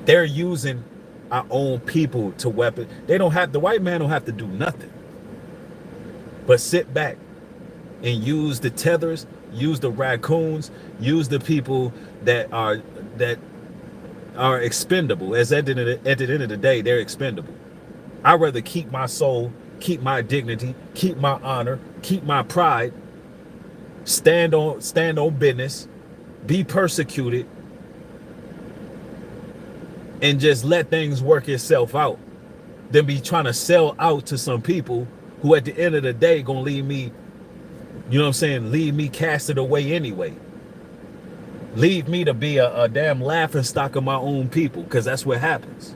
They're using our own people to weapon. The white man don't have to do nothing but sit back and use the tethers, use the raccoons, use the people that are expendable. As at the end of the day, they're expendable. I'd rather keep my soul, keep my dignity, keep my honor, keep my pride, stand on business, be persecuted, and just let things work itself out than be trying to sell out to some people who at the end of the day gonna leave me, you know what I'm saying, leave me casted away anyway. Leave me to be a damn laughing stock of my own people, because that's what happens.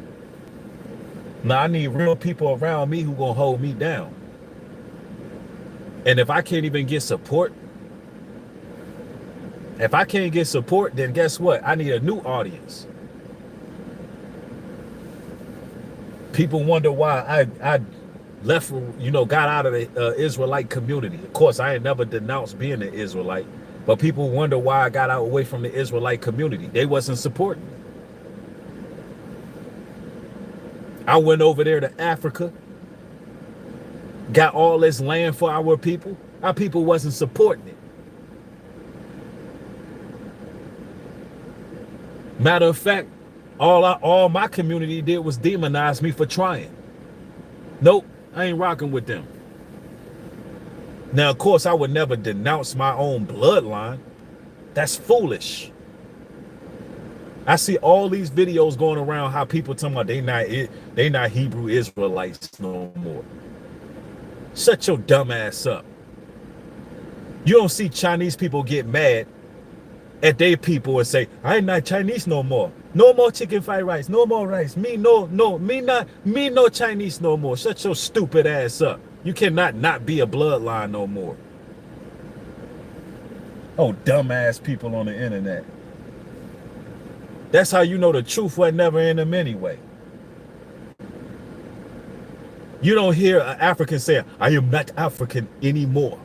Now I need real people around me who gonna hold me down. And if I can't even get support, then guess what? I need a new audience. People wonder why I left, got out of the Israelite community. Of course, I ain't never denounced being an Israelite, but people wonder why I got out away from the Israelite community. They wasn't supporting me. I went over there to Africa, got all this land for our people. Our people wasn't supporting it. Matter of fact, all my community did was demonize me for trying. Nope, I ain't rocking with them. Now, of course, I would never denounce my own bloodline. That's foolish. I see all these videos going around how people talking about they not Hebrew Israelites no more. Shut your dumb ass up. You don't see Chinese people get mad at their people and say, I ain't not Chinese no more. No more chicken fried rice. No more rice. Me no Chinese no more. Shut your stupid ass up. You cannot not be a bloodline no more. Oh, dumbass people on the internet. That's how you know the truth was never in them anyway. You don't hear an African say, I am not African anymore.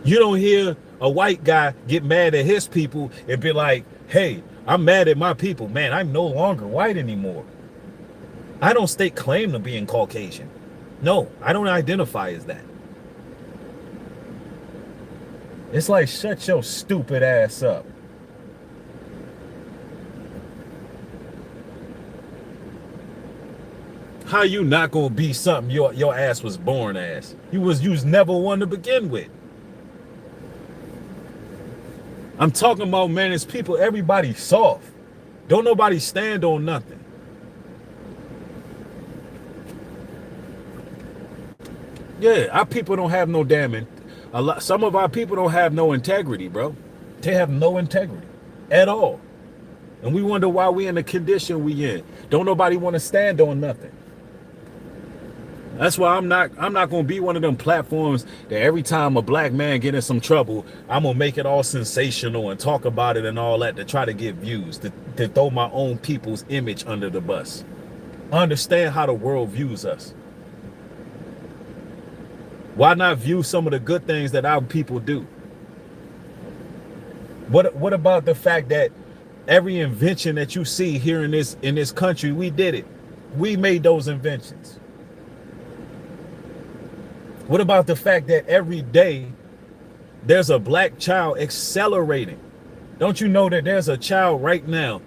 You don't hear a white guy get mad at his people and be like, hey, I'm mad at my people. Man, I'm no longer white anymore. I don't stake claim to being Caucasian. No, I don't identify as that. It's like, shut your stupid ass up. How you not gonna be something your ass was born as? You was never one to begin with. I'm talking about, man, it's people, everybody soft. Don't nobody stand on nothing. Yeah, our people don't have no damn some of our people don't have no integrity, bro. They have no integrity at all. And we wonder why we in the condition we in. Don't nobody want to stand on nothing. That's why I'm not gonna be one of them platforms that every time a black man get in some trouble, I'm gonna make it all sensational and talk about it and all that to try to get views, to throw my own people's image under the bus. I understand how the world views us. Why not view some of the good things that our people do? What about the fact that every invention that you see here in this country, we did it. We made those inventions. What about the fact that every day there's a black child accelerating? Don't you know that there's a child right now?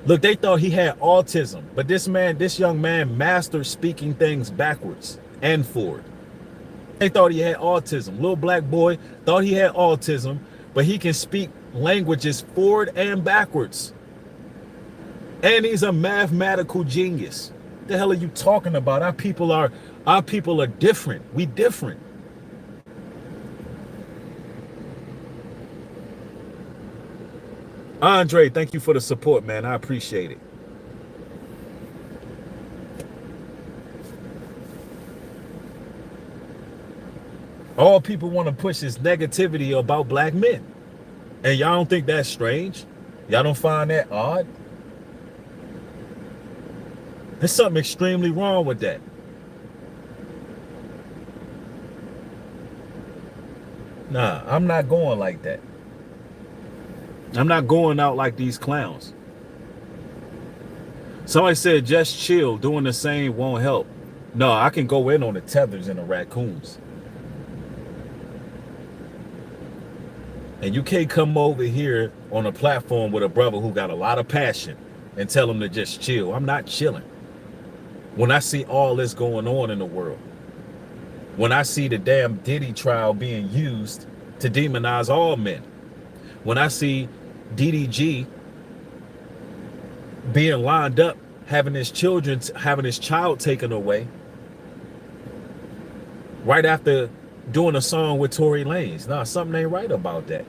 Look, they thought he had autism, but this young man mastered speaking things backwards and forward. They thought he had autism. Little black boy thought he had autism, but he can speak languages forward and backwards. And he's a mathematical genius. What the hell are you talking about? Our people are different. We different. Andre, thank you for the support, man. I appreciate it. All people want to push is negativity about black men. And y'all don't think that's strange? Y'all don't find that odd? There's something extremely wrong with that. Nah, I'm not going like that. I'm not going out like these clowns. Somebody said just chill, doing the same won't help. No, I can go in on the tethers and the raccoons. And you can't come over here on a platform with a brother who got a lot of passion and tell him to just chill. I'm not chilling. When I see all this going on in the world, when I see the damn Diddy trial being used to demonize all men, when I see DDG being lined up, having his child taken away right after doing a song with Tory Lanez. Nah, something ain't right about that.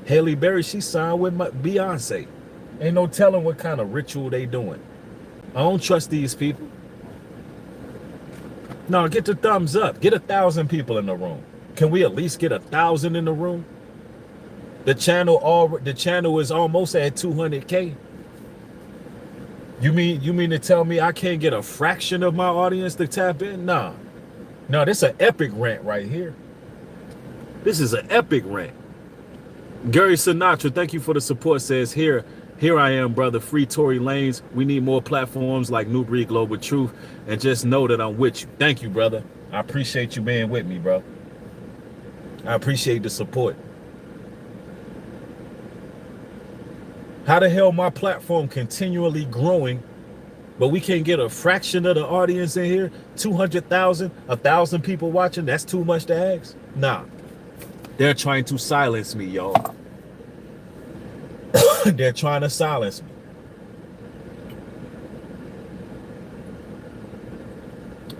Halle Berry, she signed with Beyonce. Ain't no telling what kind of ritual they doing. I don't trust these people. No, get the thumbs up. Get 1,000 people in the room. Can we at least get 1,000 in the room? The channel is almost at 200K. You mean to tell me I can't get a fraction of my audience to tap in? Nah. No, this is an epic rant right here. This is an epic rant. Gary Sinatra, thank you for the support, says here I am, brother. Free Tory Lanez. We need more platforms like Nubreed Global Truth. And just know that I'm with you. Thank you, brother. I appreciate you being with me, bro. I appreciate the support. How the hell my platform continually growing, but we can't get a fraction of the audience in here? 200,000, 1,000 people watching? That's too much to ask? Nah. They're trying to silence me, y'all. They're trying to silence me.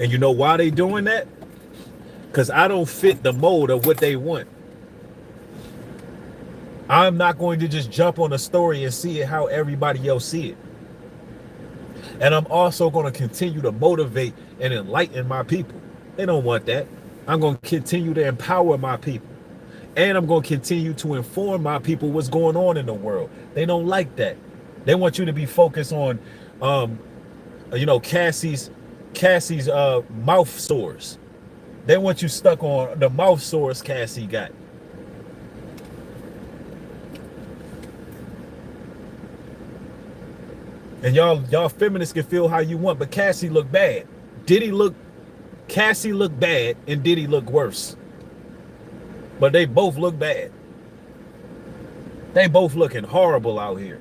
And you know why they doing that? because I don't fit the mold of what they want. I'm not going to just jump on a story and see it how everybody else see it. And I'm also going to continue to motivate and enlighten my people. They don't want that. I'm going to continue to empower my people. And I'm going to continue to inform my people what's going on in the world. They don't like that. They want you to be focused on, Cassie's mouth sores. They want you stuck on the mouth sores Cassie got. And y'all feminists can feel how you want, but Cassie look bad. Cassie look bad and Diddy look worse. But they both look bad. They both looking horrible out here.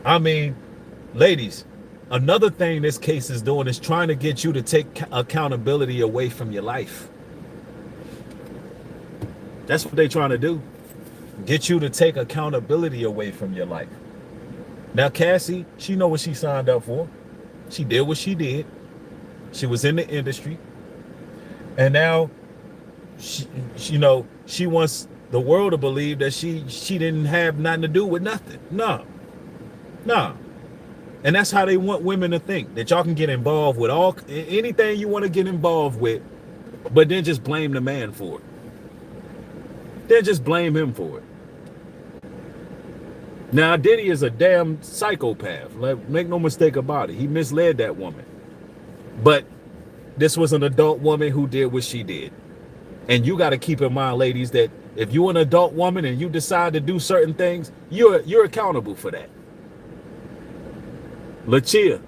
I mean, ladies, another thing this case is doing is trying to get you to take accountability away from your life. That's what they're trying to do. Get you to take accountability away from your life. Now, Cassie, she know what she signed up for. She did what she did. She was in the industry. And now, she wants the world to believe that she didn't have nothing to do with nothing. No. And that's how they want women to think, that y'all can get involved with anything you want to get involved with, but then just blame the man for it. Then just blame him for it. Now, Diddy is a damn psychopath. Like, make no mistake about it. He misled that woman. But this was an adult woman who did what she did. And you got to keep in mind, ladies, that if you're an adult woman and you decide to do certain things, you're accountable for that. Lachia,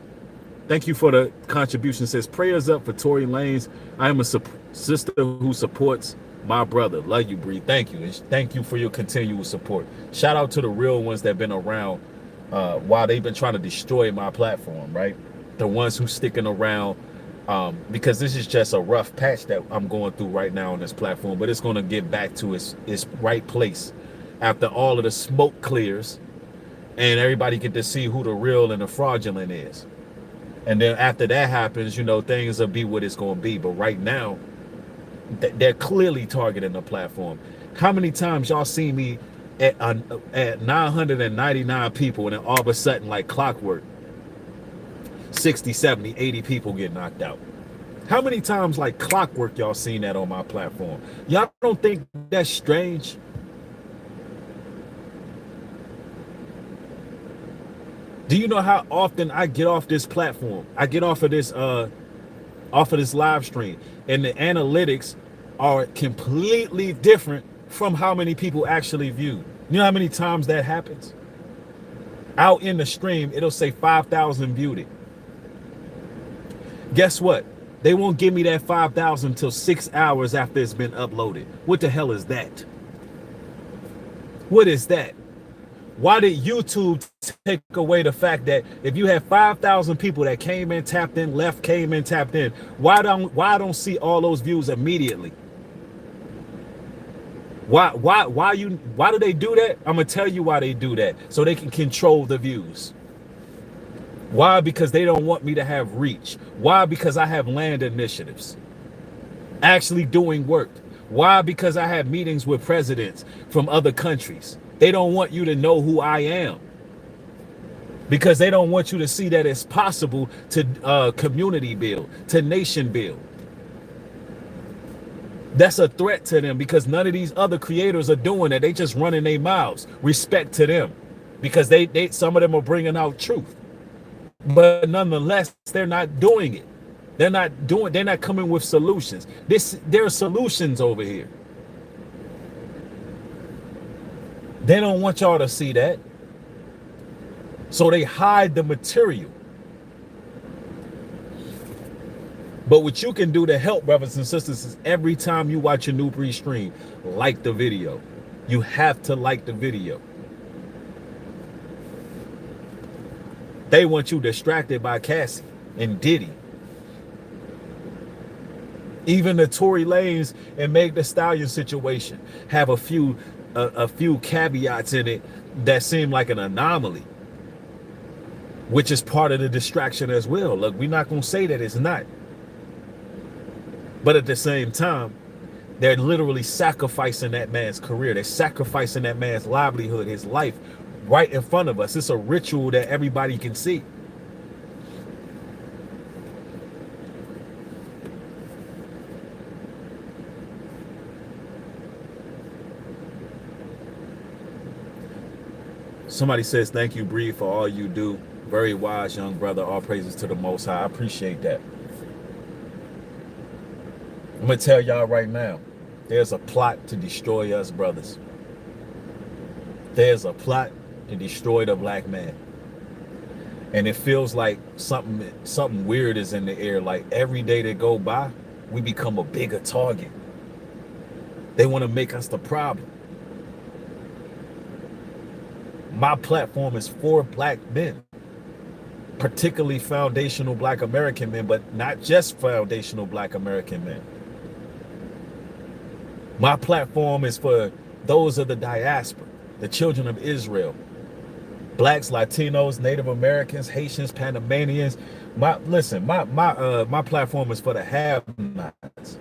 thank you for the contribution. Says, prayers up for Tory Lanez. I am a sister who supports my brother. Love you, Bree. Thank you. And thank you for your continual support. Shout out to the real ones that have been around while they've been trying to destroy my platform, right? The ones who sticking around because this is just a rough patch that I'm going through right now on this platform, but it's going to get back to its right place after all of the smoke clears and everybody get to see who the real and the fraudulent is. And then after that happens, things will be what it's going to be. But right now, they're clearly targeting the platform. How many times y'all see me at 999 people and then all of a sudden, like clockwork, 60, 70, 80 people get knocked out? How many times like clockwork y'all seen that on my platform? Y'all don't think that's strange? Do you know how often I get off this platform? I get off of this live stream, and the analytics are completely different from how many people actually viewed. You know how many times that happens? Out in the stream, it'll say 5,000 viewed it. Guess what? They won't give me that 5,000 until 6 hours after it's been uploaded. What the hell is that? What is that? Why did YouTube take away the fact that if you have 5,000 people that came in, tapped in, left, came in, tapped in, why I don't see all those views immediately? Why do they do that? I'm gonna tell you why they do that, so they can control the views. Why? Because they don't want me to have reach. Why? Because I have land initiatives actually doing work. Why? Because I have meetings with presidents from other countries. They don't want you to know who I am, because they don't want you to see that it's possible to community build, to nation build. That's a threat to them, because none of these other creators are doing that. They just running their mouths. Respect to them, because they some of them are bringing out truth, but nonetheless they're not doing it. They're not coming with solutions. There are solutions over here. They don't want y'all to see that, so they hide the material. But what you can do to help, brothers and sisters, is every time you watch a Nubreed stream, like the video. You have to like the video. They want you distracted by Cassie and Diddy. Even the Tory Lanez and Meg Thee Stallion situation have a few caveats in it that seem like an anomaly. which is part of the distraction as well. Look, we're not going to say that it's not. But at the same time, they're literally sacrificing that man's career. They're sacrificing that man's livelihood, his life, right in front of us. It's a ritual that everybody can see. Somebody says, thank you, Bree, for all you do. Very wise, young brother. All praises to the Most High. I appreciate that. I'm going to tell y'all right now, there's a plot to destroy us, brothers. There's a plot to destroy the black man. And it feels like something weird is in the air. Like every day that go by, we become a bigger target. They want to make us the problem. My platform is for black men, particularly foundational black American men, but not just foundational black American men. My platform is for those of the diaspora, the children of Israel, blacks, Latinos, Native Americans, Haitians, Panamanians. My platform is for the have-nots.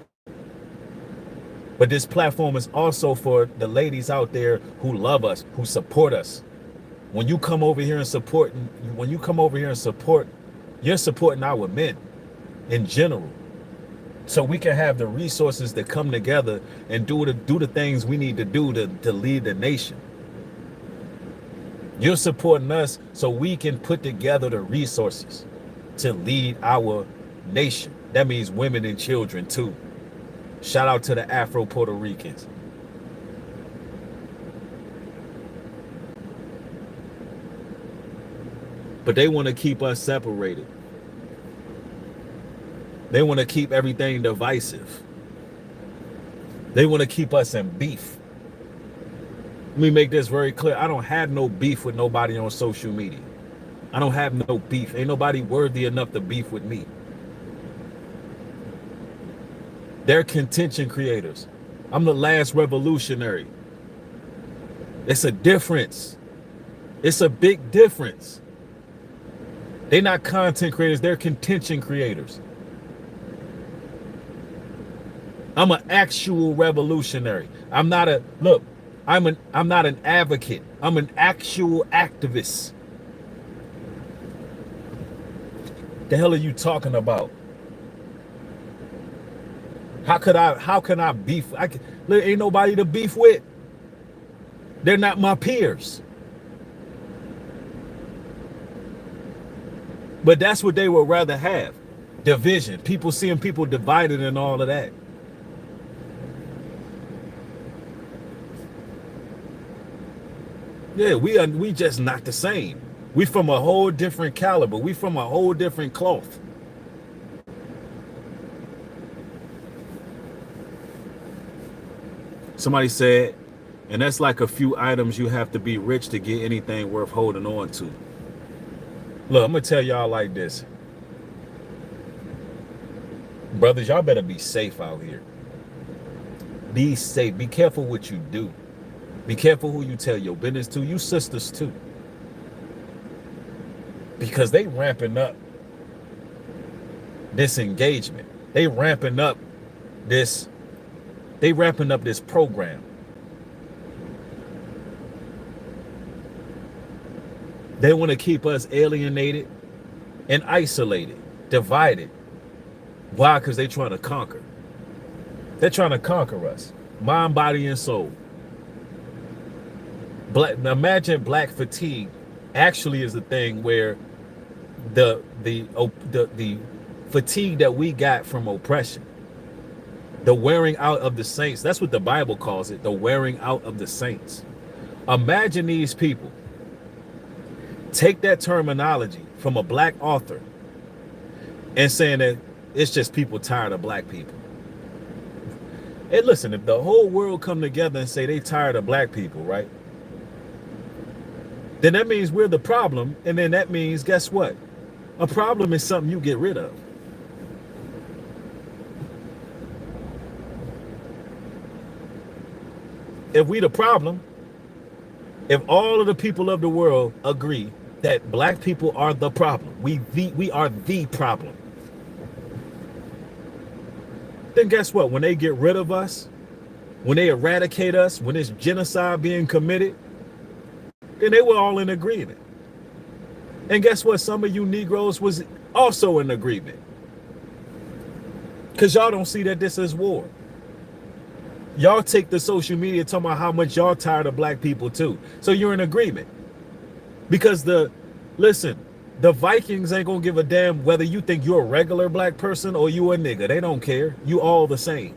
But this platform is also for the ladies out there who love us, who support us. When you come over here and support, you're supporting our men in general. So we can have the resources to come together and do the things we need to do to lead the nation. You're supporting us so we can put together the resources to lead our nation. That means women and children too. Shout out to the Afro Puerto Ricans. But they want to keep us separated. They want to keep everything divisive. They want to keep us in beef. Let me make this very clear. I don't have no beef with nobody on social media. I don't have no beef. Ain't nobody worthy enough to beef with me. They're contention creators. I'm the last revolutionary. It's a difference. It's a big difference. They're not content creators, they're contention creators. I'm an actual revolutionary. I'm not an advocate. I'm an actual activist. The hell are you talking about? How can I beef? There ain't nobody to beef with. They're not my peers. But that's what they would rather have. Division. People seeing people divided and all of that. Yeah, we just not the same. We from a whole different caliber. We from a whole different cloth. Somebody said, and that's like a few items you have to be rich to get anything worth holding on to. Look, I'm going to tell y'all like this. Brothers, y'all better be safe out here. Be safe. Be careful what you do. Be careful who you tell your business to. You sisters too. Because they ramping up this engagement. They ramping up this program. They want to keep us alienated and isolated, divided. Why? Because they're trying to conquer. They're trying to conquer us, mind, body, and soul. Imagine black fatigue actually is the thing where the fatigue that we got from oppression, the wearing out of the saints. That's what the Bible calls it, the wearing out of the saints. Imagine these people take that terminology from a black author and saying that it's just people tired of black people. Hey, listen, if the whole world come together and say they tired of black people, right? Then that means we're the problem. And then that means, guess what? A problem is something you get rid of. If we the problem, if all of the people of the world agree that black people are the problem. We are the problem. Then guess what? When they get rid of us, when they eradicate us, when there's genocide being committed, then they were all in agreement. And guess what? Some of you Negroes was also in agreement. Because y'all don't see that this is war. Y'all take the social media talking about how much y'all tired of black people too. So you're in agreement. Because listen, the Vikings ain't gonna give a damn whether you think you're a regular black person or you a nigga. They don't care. You all the same.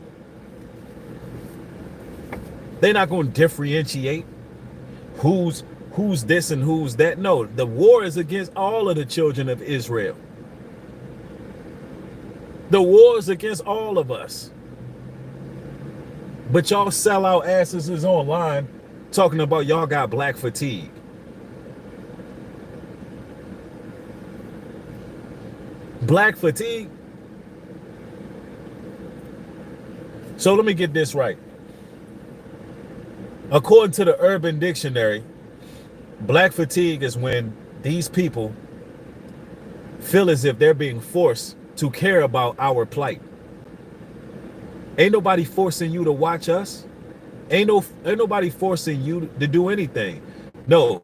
They're not gonna differentiate who's this and who's that. No, the war is against all of the children of Israel. The war is against all of us. But y'all sellout asses is online talking about y'all got black fatigue. Black fatigue? So let me get this right. According to the Urban Dictionary, black fatigue is when these people feel as if they're being forced to care about our plight. Ain't nobody forcing you to watch us. Ain't nobody forcing you to do anything. No,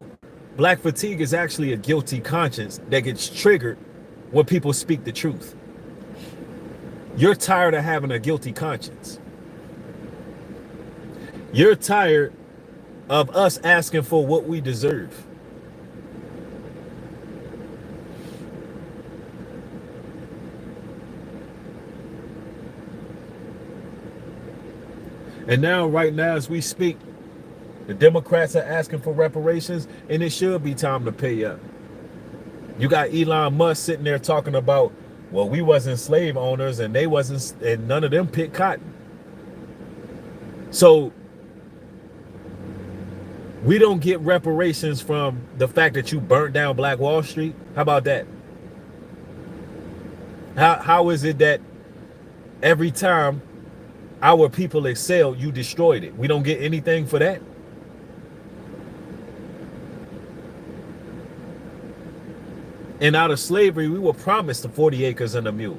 black fatigue is actually a guilty conscience that gets triggered when people speak the truth. You're tired of having a guilty conscience. You're tired of us asking for what we deserve. And now, right now, as we speak, the Democrats are asking for reparations, and it should be time to pay up. You got Elon Musk sitting there talking about, well, we wasn't slave owners, and they wasn't, and none of them picked cotton. So we don't get reparations from the fact that you burnt down Black Wall Street. How about that? How is it that every time our people excel, you destroyed it? We don't get anything for that. And out of slavery, we were promised the 40 acres and a mule.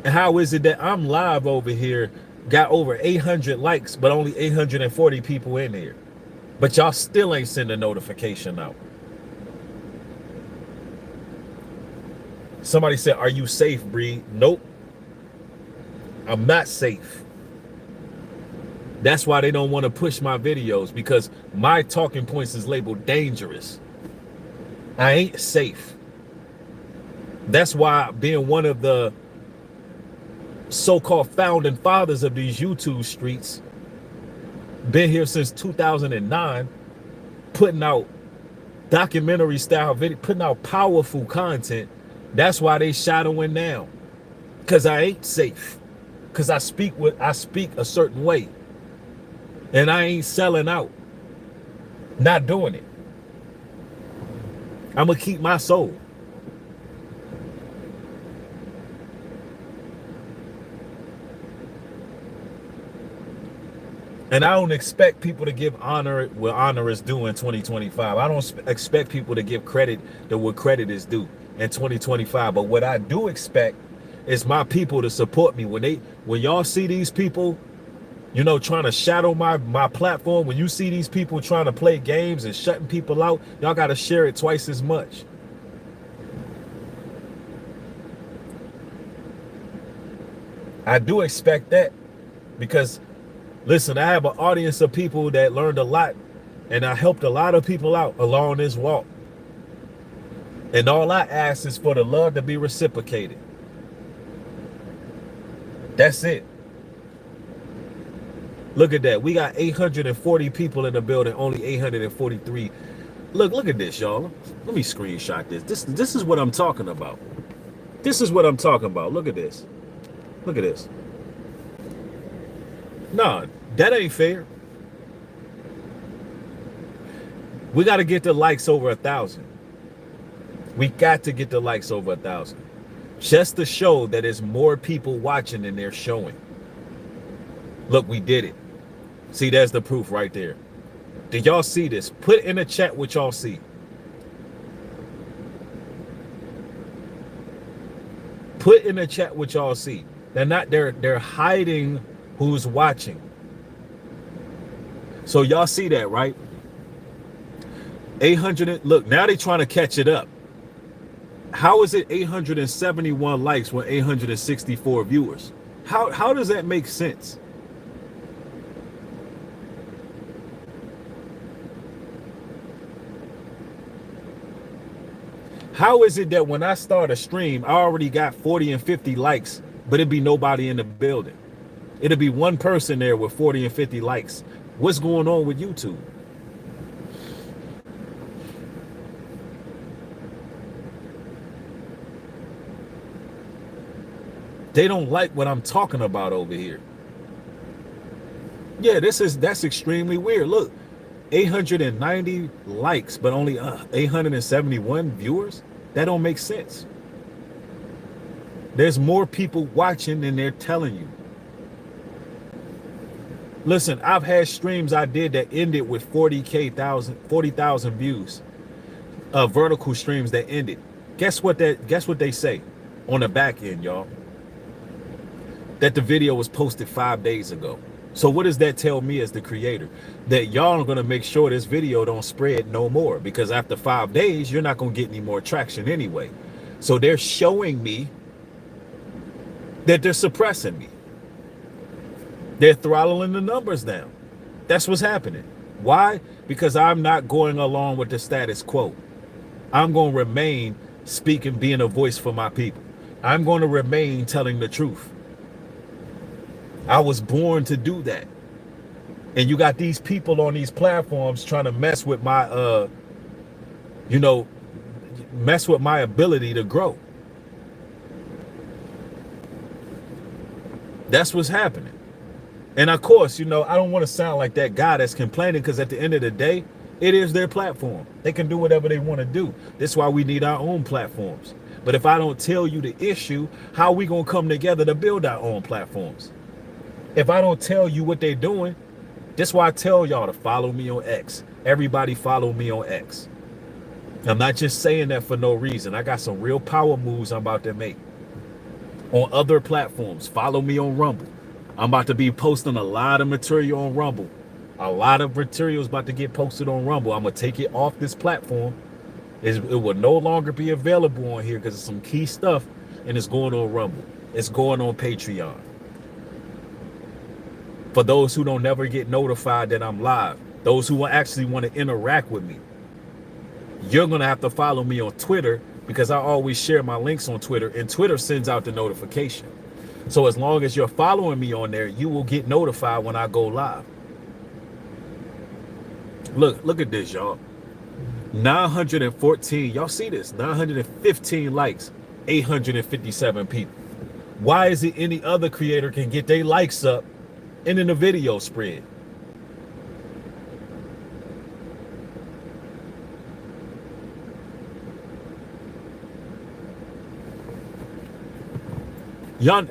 And how is it that I'm live over here, got over 800 likes, but only 840 people in here? But y'all still ain't send a notification out. Somebody said, are you safe, Breed? Nope. I'm not safe. That's why they don't want to push my videos, because my talking points is labeled dangerous. I ain't safe. That's why, being one of the so-called founding fathers of these YouTube streets, been here since 2009, putting out documentary style video, putting out powerful content. That's why they shadowing now, because I ain't safe, because I speak a certain way, and I ain't selling out, not doing it. I'm gonna keep my soul. And I don't expect people to give honor where honor is due in 2025. I don't expect people to give credit to what credit is due in 2025. But what I do expect is my people to support me. When y'all see these people, you know, trying to shadow my platform, when you see these people trying to play games and shutting people out, y'all got to share it twice as much. I do expect that, because listen, I have an audience of people that learned a lot, and I helped a lot of people out along this walk. And all I ask is for the love to be reciprocated. That's it. Look at that. We got 840 people in the building, only 843. Look at this, y'all. Let me screenshot this. This is what I'm talking about. This is what I'm talking about. Look at this. Look at this. No, that ain't fair. We got to get the likes over 1,000. We got to get the likes over 1,000. Just to show that there's more people watching than they're showing. Look, we did it. See, there's the proof right there. Did y'all see this? Put in the chat what y'all see. Put in the chat what y'all see. They're hiding who's watching. So y'all see that, right? 800, look, now they're trying to catch it up. How is it 871 likes when 864 viewers? How does that make sense? How is it that when I start a stream, I already got 40 and 50 likes, but it'd be nobody in the building? It'll be one person there with 40 and 50 likes. What's going on with YouTube? They don't like what I'm talking about over here. Yeah, that's extremely weird. Look, 890 likes, but only 871 viewers. That don't make sense. There's more people watching than they're telling you. Listen, I've had streams I did that ended with 40,000 views. Vertical streams that ended. Guess what they say on the back end, y'all? That the video was posted 5 days ago. So what does that tell me as the creator? That y'all are gonna make sure this video don't spread no more, because after 5 days, you're not gonna get any more traction anyway. So they're showing me that they're suppressing me. They're throttling the numbers down. That's what's happening. Why? Because I'm not going along with the status quo. I'm going to remain speaking, being a voice for my people. I'm going to remain telling the truth. I was born to do that. And you got these people on these platforms trying to mess with my, mess with my ability to grow. That's what's happening. And of course, I don't want to sound like that guy that's complaining, because at the end of the day, it is their platform. They can do whatever they want to do. That's why we need our own platforms. But if I don't tell you the issue, how are we going to come together to build our own platforms? If I don't tell you what they're doing, that's why I tell y'all to follow me on X. Everybody follow me on X. I'm not just saying that for no reason. I got some real power moves I'm about to make on other platforms. Follow me on Rumble. I'm about to be posting a lot of material on Rumble. A lot of material is about to get posted on Rumble. I'm going to take it off this platform. It will no longer be available on here because it's some key stuff, and it's going on Rumble. It's going on Patreon. For those who don't never get notified that I'm live, those who actually want to interact with me, you're going to have to follow me on Twitter, because I always share my links on Twitter, and Twitter sends out the notification. So as long as you're following me on there, you will get notified when I go live. Look at this, y'all. 914, y'all see this? 915 likes, 857 people. Why is it any other creator can get their likes up and then the video spread? Y'all,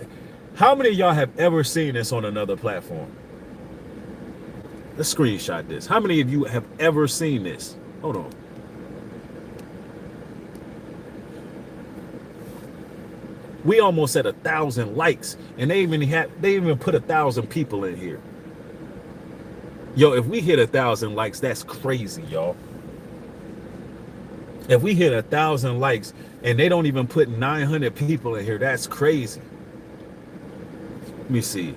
how many of y'all have ever seen this on another platform? Let's screenshot this. How many of you have ever seen this? Hold on. We almost at 1,000 likes, and they even put 1,000 people in here. Yo, if we hit 1,000 likes, that's crazy, y'all. If we hit 1,000 likes and they don't even put 900 people in here, that's crazy. Let me see.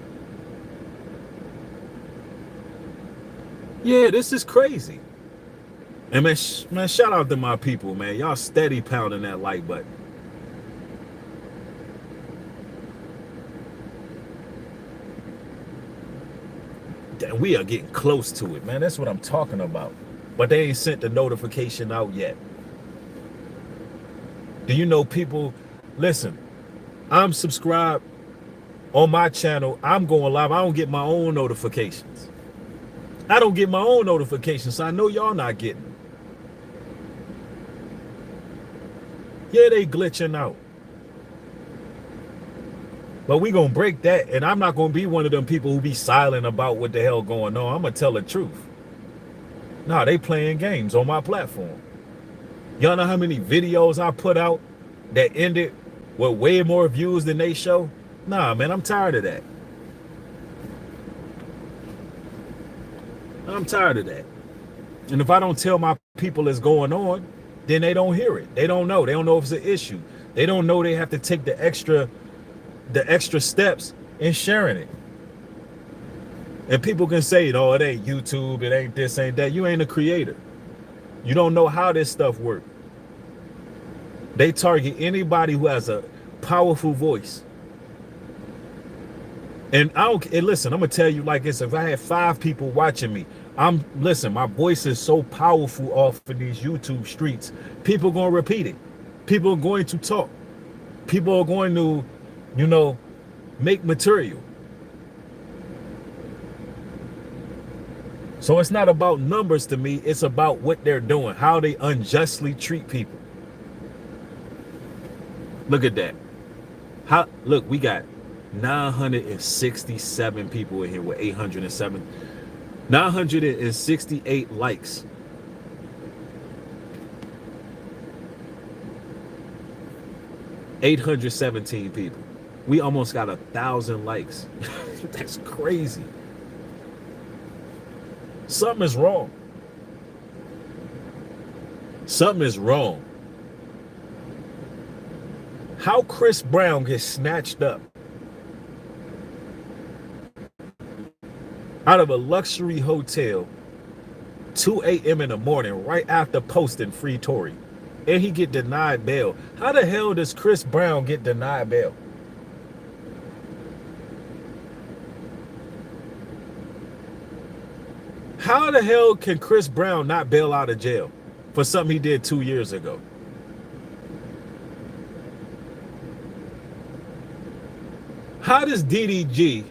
Yeah, this is crazy. And man, shout out to my people, man. Y'all steady pounding that like button. We are getting close to it, man. That's what I'm talking about. But they ain't sent the notification out yet. Do you know people? Listen, I'm subscribed on my channel. I'm going live. I don't get my own notifications. I don't get my own notifications, so I know y'all not getting them. Yeah, they glitching out. But we gonna break that, and I'm not gonna be one of them people who be silent about what the hell going on. I'm gonna tell the truth. Nah, they playing games on my platform. Y'all know how many videos I put out that ended with way more views than they show? Nah, man, I'm tired of that. I'm tired of that. And if I don't tell my people it's going on, then they don't hear it. They don't know. They don't know if it's an issue. They don't know they have to take the extra steps in sharing it. And people can say, oh, it ain't YouTube, it ain't this, ain't that. You ain't a creator. You don't know how this stuff works. They target anybody who has a powerful voice. And listen, I'm gonna tell you like this: if I had 5 people watching me, listen, my voice is so powerful off of these YouTube streets. People are gonna repeat it. People are going to talk. People are going to, make material. So it's not about numbers to me. It's about what they're doing, how they unjustly treat people. Look at that. Look, we got 967 people in here with 968 likes. $817 people. We almost got 1,000 likes. That's crazy. Something is wrong. Something is wrong. How Chris Brown gets snatched up out of a luxury hotel 2 a.m. in the morning right after posting Free Tory, and he get denied bail. How the hell does Chris Brown get denied bail? How the hell can Chris Brown not bail out of jail for something he did 2 years ago? How does DDG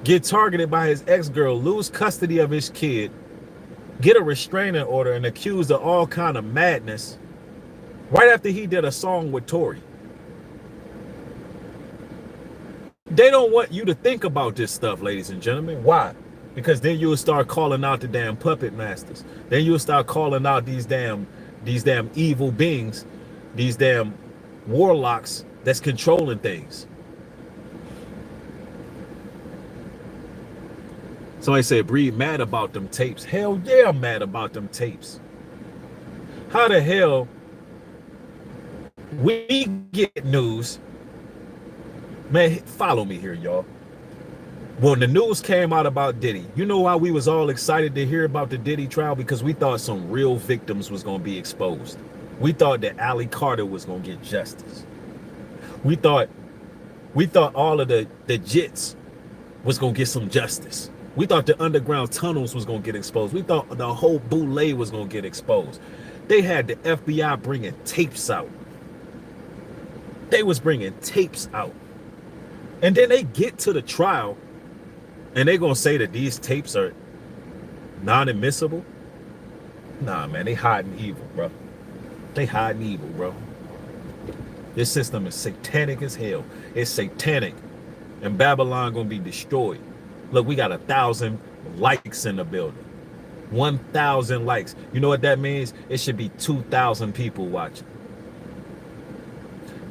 get targeted by his ex-girl, lose custody of his kid, get a restraining order, and accused of all kind of madness right after he did a song with Tory? They don't want you to think about this stuff, ladies and gentlemen. Why? Because then you'll start calling out the damn puppet masters. Then you'll start calling out these damn evil beings, these damn warlocks that's controlling things. Somebody said, Breed mad about them tapes. Hell yeah, I'm mad about them tapes. How the hell we get news? Man, follow me here, y'all. When the news came out about Diddy, you know why we was all excited to hear about the Diddy trial? Because we thought some real victims was going to be exposed. We thought that Ali Carter was going to get justice. We thought all of the jits was going to get some justice. We thought the underground tunnels was going to get exposed. We thought the whole boule was going to get exposed. They had the FBI bringing tapes out. They was bringing tapes out. And then they get to the trial and they going to say that these tapes are non-admissible. Nah, man, they hiding evil, bro. They hiding evil, bro. This system is satanic as hell. It's satanic. And Babylon going to be destroyed. Look, we got 1,000 likes in the building. 1,000 likes. You know what that means? It should be 2,000 people watching.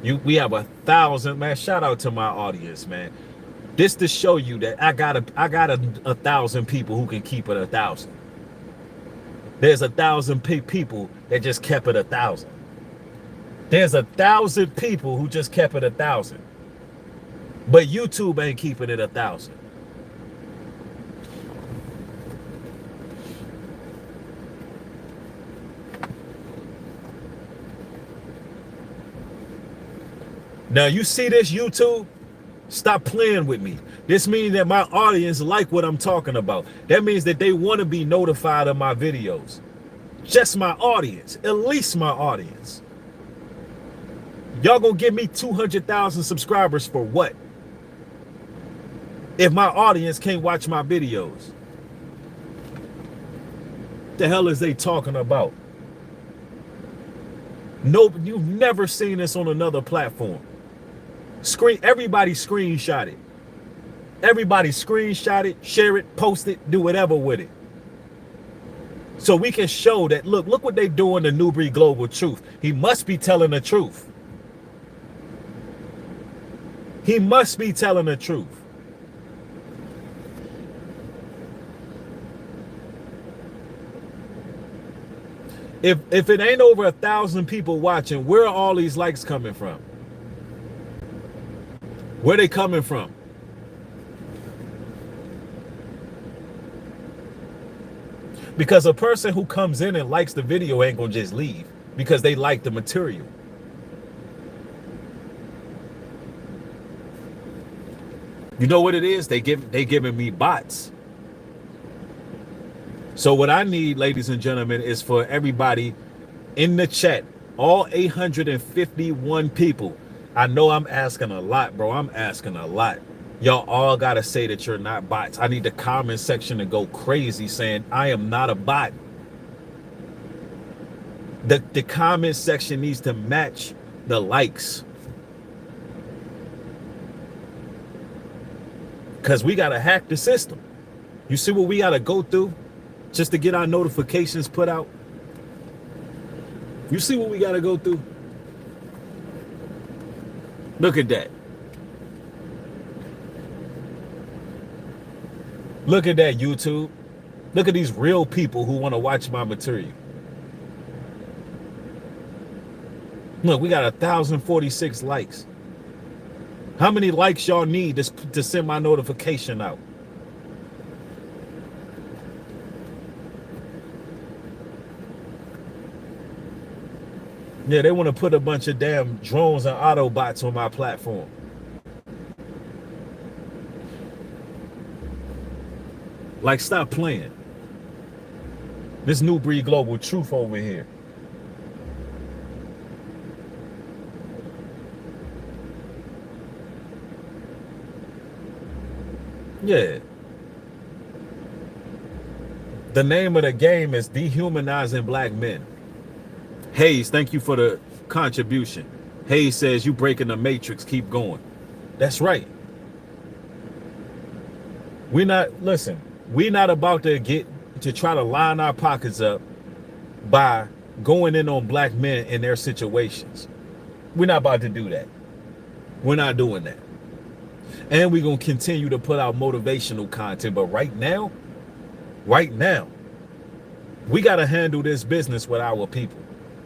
We have 1,000, man. Shout out to my audience, man. This to show you that I got 1,000 people who can keep it 1,000. There's 1,000 people that just kept it 1,000. There's 1,000 people who just kept it 1,000. But YouTube ain't keeping it 1,000. Now you see this, YouTube? Stop playing with me. This means that my audience like what I'm talking about. That means that they want to be notified of my videos. Just my audience, at least my audience. Y'all gonna give me 200,000 subscribers for what? If my audience can't watch my videos. The hell is they talking about? Nope, you've never seen this on another platform. Everybody screenshot it. Everybody screenshot it, share it, post it, do whatever with it. So we can show that, look what they doing to Nubreed Global Truth. He must be telling the truth. He must be telling the truth. If it ain't over 1,000 people watching, where are all these likes coming from? Where they coming from? Because a person who comes in and likes the video ain't gonna just leave because they like the material. You know what it is? They giving me bots. So what I need, ladies and gentlemen, is for everybody in the chat, all 851 people. I know I'm asking a lot, bro. I'm asking a lot. Y'all all gotta say that you're not bots. I need the comment section to go crazy saying I am not a bot. The comment section needs to match the likes. Because we gotta hack the system. You see what we gotta go through just to get our notifications put out? You see what we gotta go through? Look at that. Look at that, YouTube. Look at these real people who want to watch my material. Look, we got 1,046 likes. How many likes y'all need to send my notification out? Yeah, they want to put a bunch of damn drones and Autobots on my platform. Like, stop playing. This Nubreed Global Truth over here. Yeah. The name of the game is dehumanizing black men. Hayes, thank you for the contribution. Hayes says, you breaking the matrix, keep going. That's right. We're not about to try to line our pockets up by going in on black men in their situations. We're not about to do that. We're not doing that. And we're going to continue to put out motivational content. But right now, we got to handle this business with our people.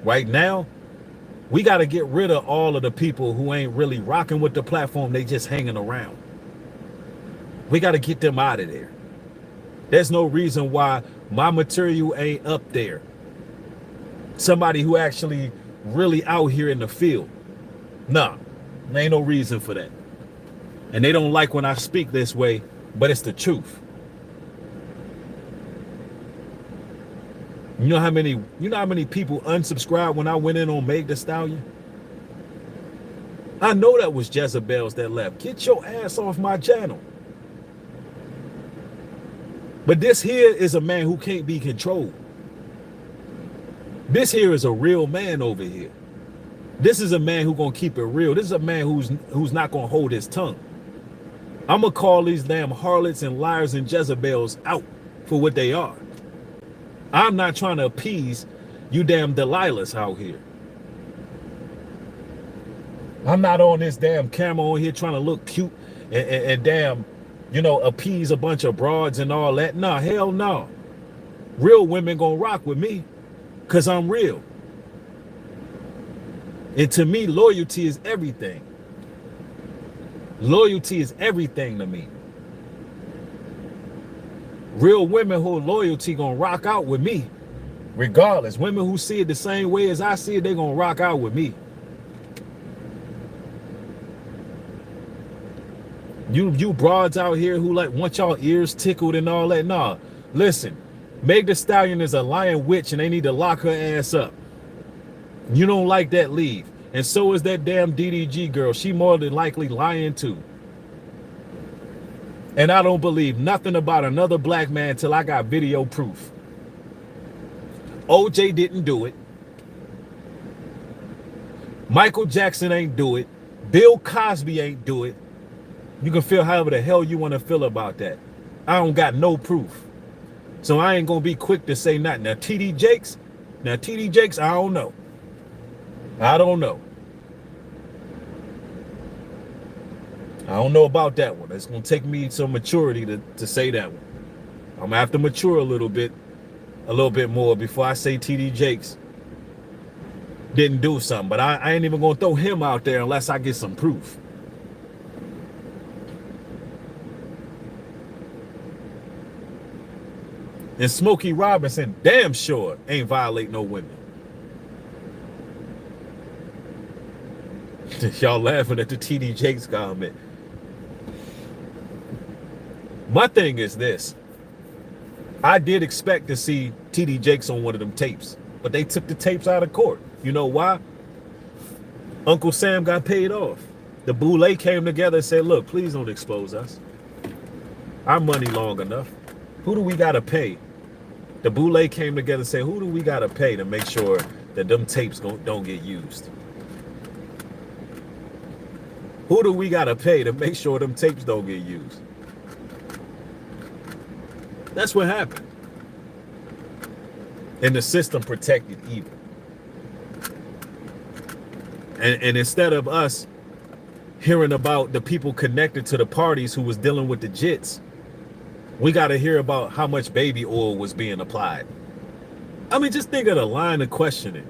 Right now, we got to get rid of all of the people who ain't really rocking with the platform. They just hanging around. We got to get them out of there. There's no reason why my material ain't up there. Somebody who actually really out here in the field. Nah, there ain't no reason for that. And they don't like when I speak this way, but it's the truth. You know how many people unsubscribed when I went in on Meg the Stallion? I know that was Jezebels that left. Get your ass off my channel. But this here is a man who can't be controlled. This here is a real man over here. This is a man who's gonna keep it real. This is a man who's not gonna hold his tongue. I'm gonna call these damn harlots and liars and Jezebels out for what they are. I'm not trying to appease you damn Delilahs out here. I'm not on this damn camera on here trying to look cute and damn, you know, appease a bunch of broads and all that. Nah, hell no. Real women gonna rock with me because I'm real. And to me, loyalty is everything. Loyalty is everything to me. Real women who are loyalty gonna rock out with me. Regardless, women who see it the same way as I see it, they gonna rock out with me. You broads out here who like want y'all ears tickled and all that. Nah, listen, Meg the Stallion is a lying witch and they need to lock her ass up. You don't like that, leave. And so is that damn DDG girl. She more than likely lying too. And I don't believe nothing about another black man till I got video proof. OJ didn't do it. Michael Jackson ain't do it. Bill Cosby ain't do it. You can feel however the hell you want to feel about that. I don't got no proof. So I ain't gonna be quick to say nothing. Now TD Jakes, I don't know. I don't know. I don't know about that one. It's gonna take me some maturity to say that one. I'm gonna have to mature a little bit more before I say TD Jakes didn't do something. But I ain't even gonna throw him out there unless I get some proof. And Smokey Robinson, damn sure, ain't violate no women. Y'all laughing at the TD Jakes comment. My thing is this. I did expect to see TD Jakes on one of them tapes, but they took the tapes out of court. You know why? Uncle Sam got paid off. The Boule came together and said, look, please don't expose us. Our money long enough. Who do we got to pay? The Boule came together and said, who do we got to pay to make sure that them tapes don't get used? Who do we got to pay to make sure them tapes don't get used? That's what happened. And the system protected evil. And instead of us hearing about the people connected to the parties who was dealing with the jits, we got to hear about how much baby oil was being applied. I mean, just think of the line of questioning.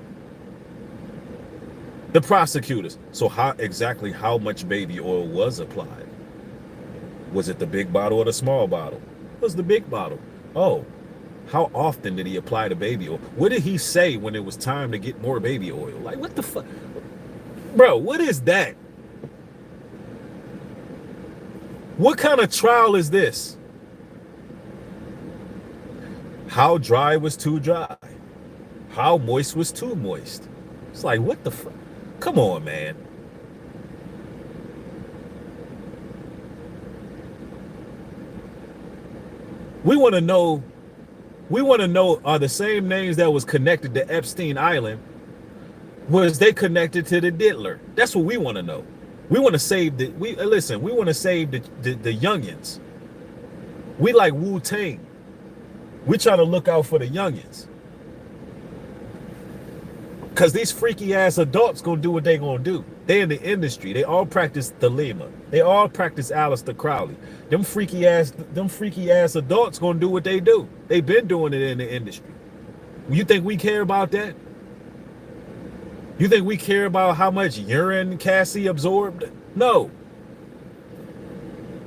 The prosecutors. So exactly how much baby oil was applied? Was it the big bottle or the small bottle? It was the big bottle. Oh, how often did he apply the baby oil? What did he say when it was time to get more baby oil? Like, what the fuck? Bro, what is that? What kind of trial is this? How dry was too dry? How moist was too moist? It's like, what the fuck? Come on, man. We want to know, are the same names that was connected to Epstein Island, was they connected to the diddler? That's what we want to know. We want to save we want to save the youngins. We like Wu-Tang. We try to look out for the youngins. Because these freaky ass adults gonna do what they gonna do. They in the industry. They all practice Thelema. They all practice Aleister Crowley. Them freaky ass adults gonna do what they do. They've been doing it in the industry. You think we care about that? You think we care about how much urine Cassie absorbed? No.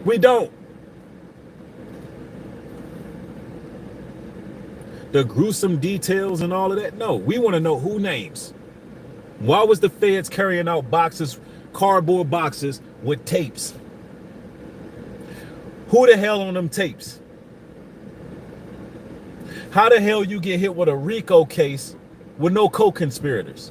We don't. The gruesome details and all of that? No, we want to know who names. Why was the feds carrying out boxes, cardboard boxes with tapes? Who the hell on them tapes? How the hell you get hit with a RICO case with no co-conspirators?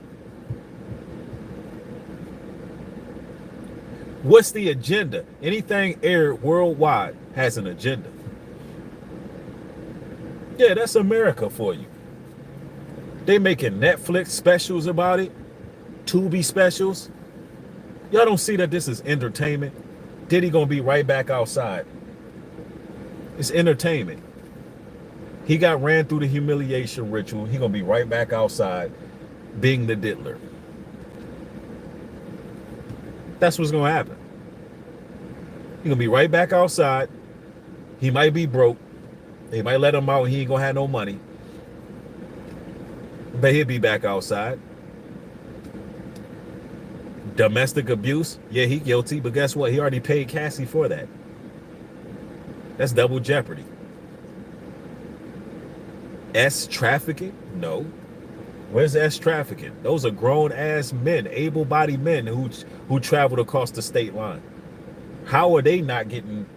What's the agenda? Anything aired worldwide has an agenda. Yeah, that's America for you. They making Netflix specials about it, Tubi specials. Y'all don't see that this is entertainment? Diddy gonna be right back outside. It's entertainment. He got ran through the humiliation ritual. He gonna be right back outside being the diddler. That's what's gonna happen. He gonna be right back outside. He might be broke. They might let him out. He ain't gonna have no money. But he'll be back outside. Domestic abuse. Yeah, he guilty. But guess what? He already paid Cassie for that. That's double jeopardy. S trafficking? No. Where's S trafficking? Those are grown ass men, able-bodied men who traveled across the state line. How are they not getting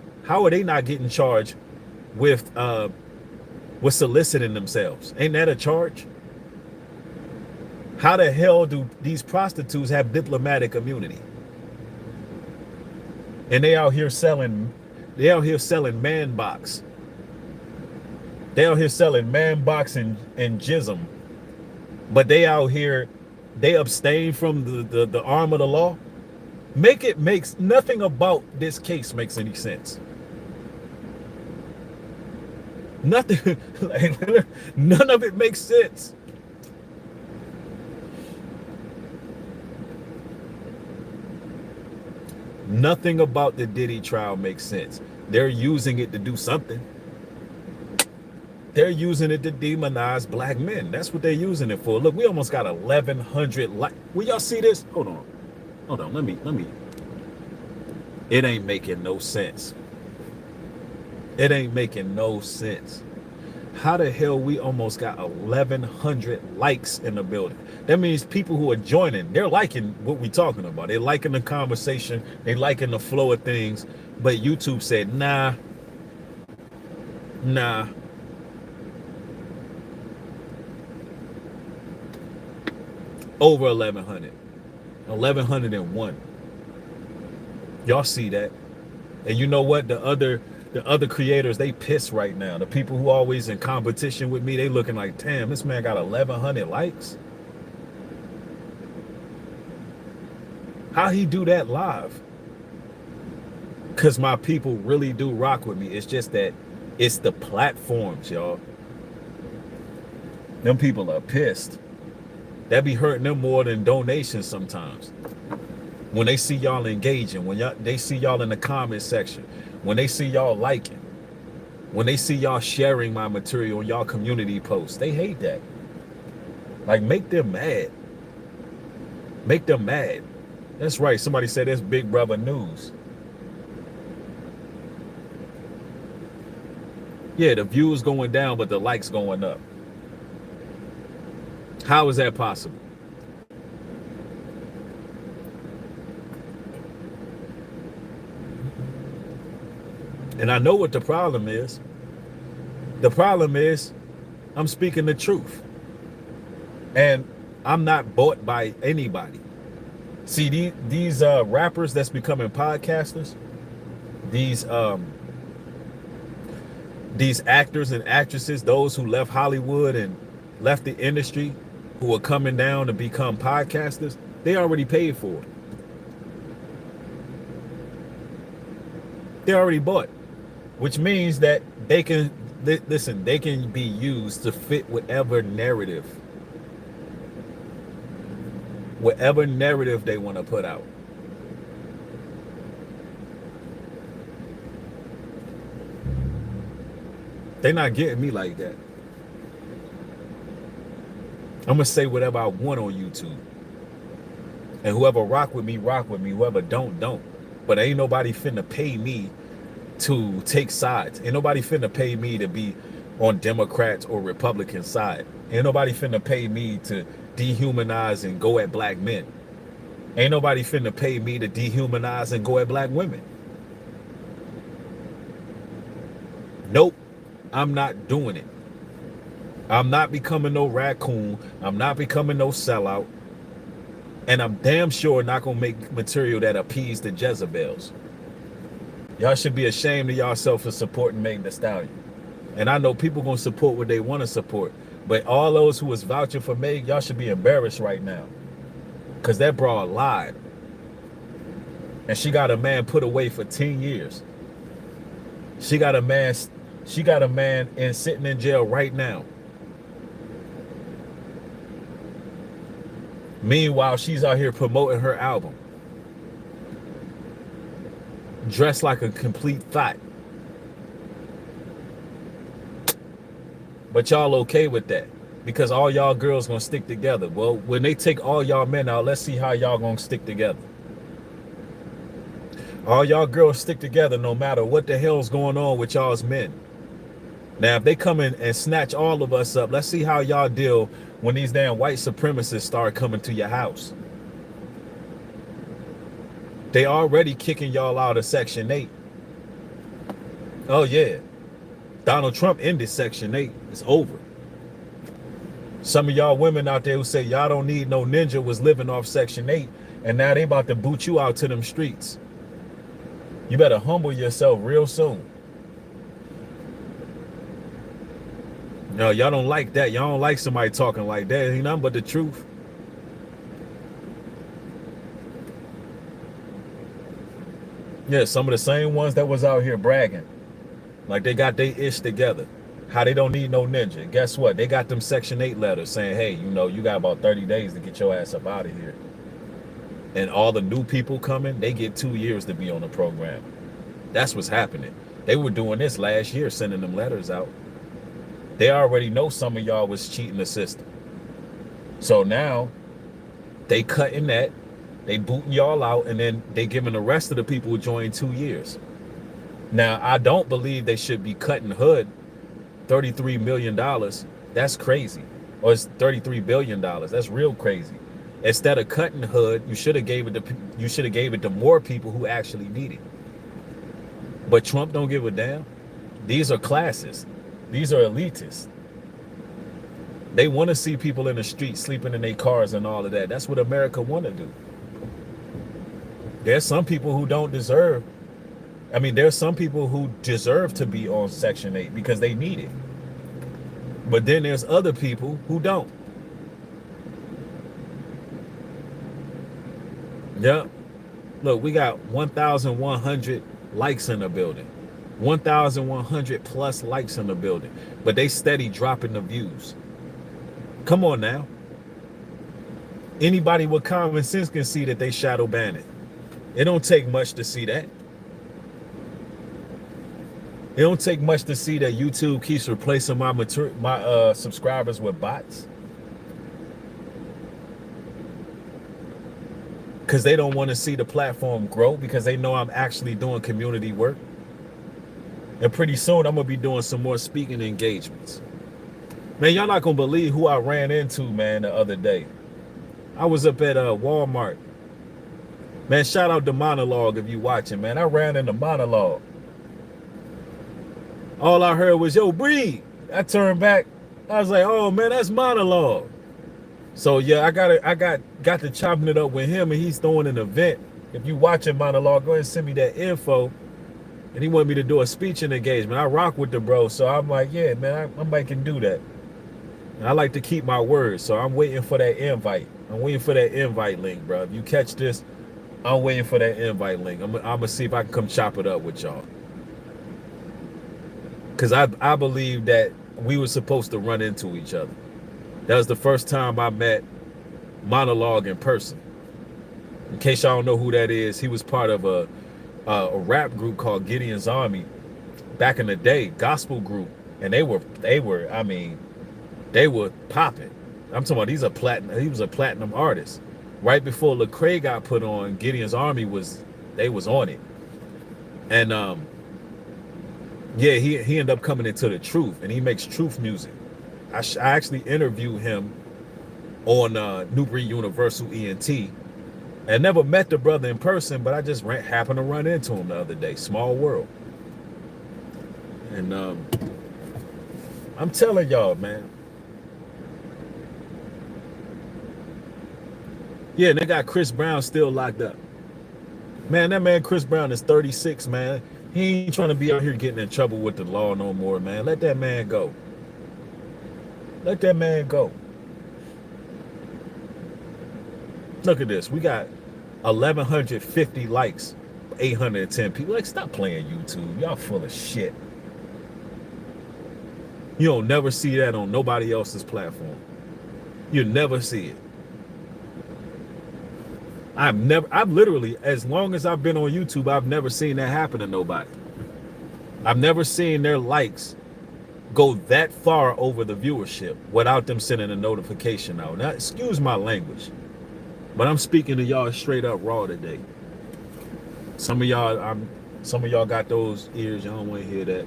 charged with soliciting themselves? Ain't that a charge? How the hell do these prostitutes have diplomatic immunity? And they out here selling man box. They out here selling man box and jism. But they out here, they abstain from the arm of the law. Makes nothing about this case makes any sense. Nothing, like, none of it makes sense. Nothing about the Diddy trial makes sense. They're using it to do something. They're using it to demonize black men. That's what they're using it for. Look, we almost got 1,100 likes. Will y'all see this? Hold on. Hold on. Let me. It ain't making no sense. It ain't making no sense. How the hell we almost got 1,100 likes in the building? That means people who are joining, they're liking what we're talking about. They're liking the conversation. They liking the flow of things. But YouTube said, nah. Over 1,100. 1,101. Y'all see that? And you know what? The other creators, they piss right now. The people who always in competition with me, they looking like, damn, this man got 1,100 likes. How he do that live? Because my people really do rock with me. It's just that it's the platforms, y'all. Them people are pissed. That be hurting them more than donations sometimes. When they see y'all engaging, when they see y'all in the comment section, when they see y'all liking, when they see y'all sharing my material on y'all community posts, they hate that. Like, make them mad. Make them mad. That's right. Somebody said it's Big Brother news. Yeah, the views going down, but the likes going up. How is that possible? And I know what the problem is. The problem is I'm speaking the truth. And I'm not bought by anybody. See, these rappers that's becoming podcasters, these actors and actresses, those who left Hollywood and left the industry, who are coming down to become podcasters, they already paid for it. They already bought, which means that they can, listen, they can be used to fit whatever narrative they want to put out. They're not getting me like that. I'm going to say whatever I want on YouTube. And whoever rock with me, rock with me. Whoever don't. But ain't nobody finna pay me to take sides. Ain't nobody finna pay me to be on Democrats or Republican side. Ain't nobody finna pay me to dehumanize and go at black men. Ain't nobody finna pay me to dehumanize and go at black women. Nope, I'm not doing it. I'm not becoming no raccoon. I'm not becoming no sellout. And I'm damn sure not gonna make material that appease the Jezebels. Y'all should be ashamed of yourself for supporting Megan Thee Stallion. And I know people gonna support what they want to support. But all those who was vouching for Meg, y'all should be embarrassed right now. Because that broad lied. And she got a man put away for 10 years. She got a man sitting in jail right now. Meanwhile, she's out here promoting her album. Dressed like a complete thought. But y'all okay with that? Because all y'all girls gonna stick together. Well, when they take all y'all men out, let's see how y'all gonna stick together. All y'all girls stick together no matter what the hell's going on with y'all's men. Now, if they come in and snatch all of us up, let's see how y'all deal when these damn white supremacists start coming to your house. They already kicking y'all out of Section 8. Oh, yeah. Donald Trump ended Section 8. It's over. Some of y'all women out there who say y'all don't need no ninja was living off Section 8, and now they about to boot you out to them streets. You better humble yourself real soon. No, y'all don't like that. Y'all don't like somebody talking like that. Ain't nothing but the truth. Yeah, some of the same ones that was out here bragging. Like they got their ish together. How they don't need no ninja. Guess what? They got them Section 8 letters saying, hey, you know, you got about 30 days to get your ass up out of here. And all the new people coming, they get 2 years to be on the program. That's what's happening. They were doing this last year, sending them letters out. They already know some of y'all was cheating the system. So now they cutting that, they booting y'all out, and then they giving the rest of the people who joined 2 years. Now, I don't believe they should be cutting Hood $33 million. That's crazy. Or it's $33 billion. That's real crazy. Instead of cutting Hood, you should have gave it to more people who actually need it. But Trump don't give a damn. These are classes. These are elitists. They want to see people in the street sleeping in their cars and all of that. That's what America want to do. There's some people who don't deserve. I mean, there's some people who deserve to be on Section 8 because they need it. But then there's other people who don't. Yeah. Look, we got 1,100 likes in the building. 1,100 plus likes in the building. But they steady dropping the views. Come on now. Anybody with common sense can see that they shadow banning. It don't take much to see that. It don't take much to see that YouTube keeps replacing my subscribers with bots. Because they don't want to see the platform grow, because they know I'm actually doing community work. And pretty soon I'm going to be doing some more speaking engagements. Man, y'all not going to believe who I ran into, man, the other day. I was up at Walmart. Man, shout out to Monologue if you watching, man. I ran into Monologue. All I heard was, yo, Breed. I turned back. I was like, oh, man, that's Monologue. So, yeah, I got to chopping it up with him, and he's throwing an event. If you watching Monologue, go ahead and send me that info. And he wanted me to do a speeching engagement. I rock with the bro, so I'm like, yeah, man, I might can do that. And I like to keep my word, so I'm waiting for that invite. I'm waiting for that invite link, bro. If you catch this, I'm waiting for that invite link. I'm gonna see if I can come chop it up with y'all. Because I believe that we were supposed to run into each other. That was the first time I met Monologue in person. In case y'all don't know who that is, he was part of a rap group called Gideon's Army back in the day, gospel group. And they were popping. I'm talking about he was a platinum artist. Right before Lecrae got put on, Gideon's Army was on it. And yeah, he ended up coming into the truth, and he makes truth music. I actually interviewed him on Nubreed Universal ENT, and never met the brother in person, but I just happened to run into him the other day. Small world. And I'm telling y'all, man. Yeah, and they got Chris Brown still locked up. Man, that man Chris Brown is 36, man. He ain't trying to be out here getting in trouble with the law no more, man. Let that man go. Let that man go. Look at this. We got 1,150 likes, 810 people. Like, stop playing YouTube. Y'all full of shit. You don't never see that on nobody else's platform. You'll never see it. I've literally, as long as I've been on YouTube, I've never seen that happen to nobody. I've never seen their likes go that far over the viewership without them sending a notification out. Now, excuse my language, but I'm speaking to y'all straight up raw today. Some of y'all got those ears, y'all don't want to hear that.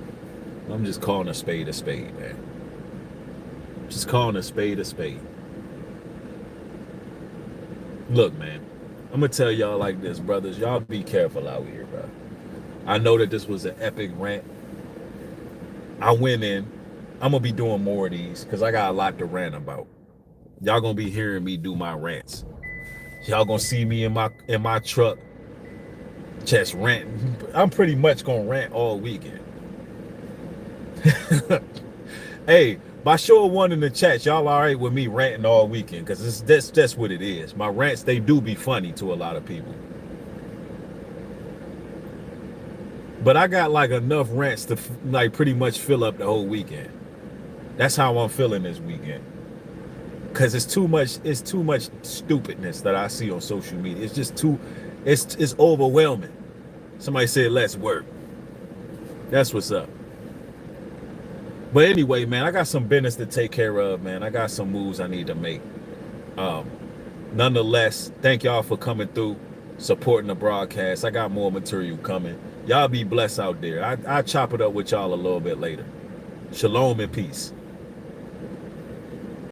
I'm just calling a spade, man. Just calling a spade. Look, man. I'm going to tell y'all like this, brothers. Y'all be careful out here, bro. I know that this was an epic rant. I went in. I'm going to be doing more of these because I got a lot to rant about. Y'all going to be hearing me do my rants. Y'all going to see me in my truck just ranting. I'm pretty much going to rant all weekend. Hey, by show of one in the chat, y'all all right with me ranting all weekend? Because that's just what it is. My rants, they do be funny to a lot of people. But I got like enough rants to like pretty much fill up the whole weekend. That's how I'm feeling this weekend. Cause it's too much stupidness that I see on social media. It's just it's overwhelming. Somebody said let's work. That's what's up. But anyway, man, I got some business to take care of, man. I got some moves I need to make. Um, Nonetheless, thank y'all for coming through, supporting the broadcast. I got more material coming. Y'all be blessed out there. I chop it up with y'all a little bit later. Shalom and peace.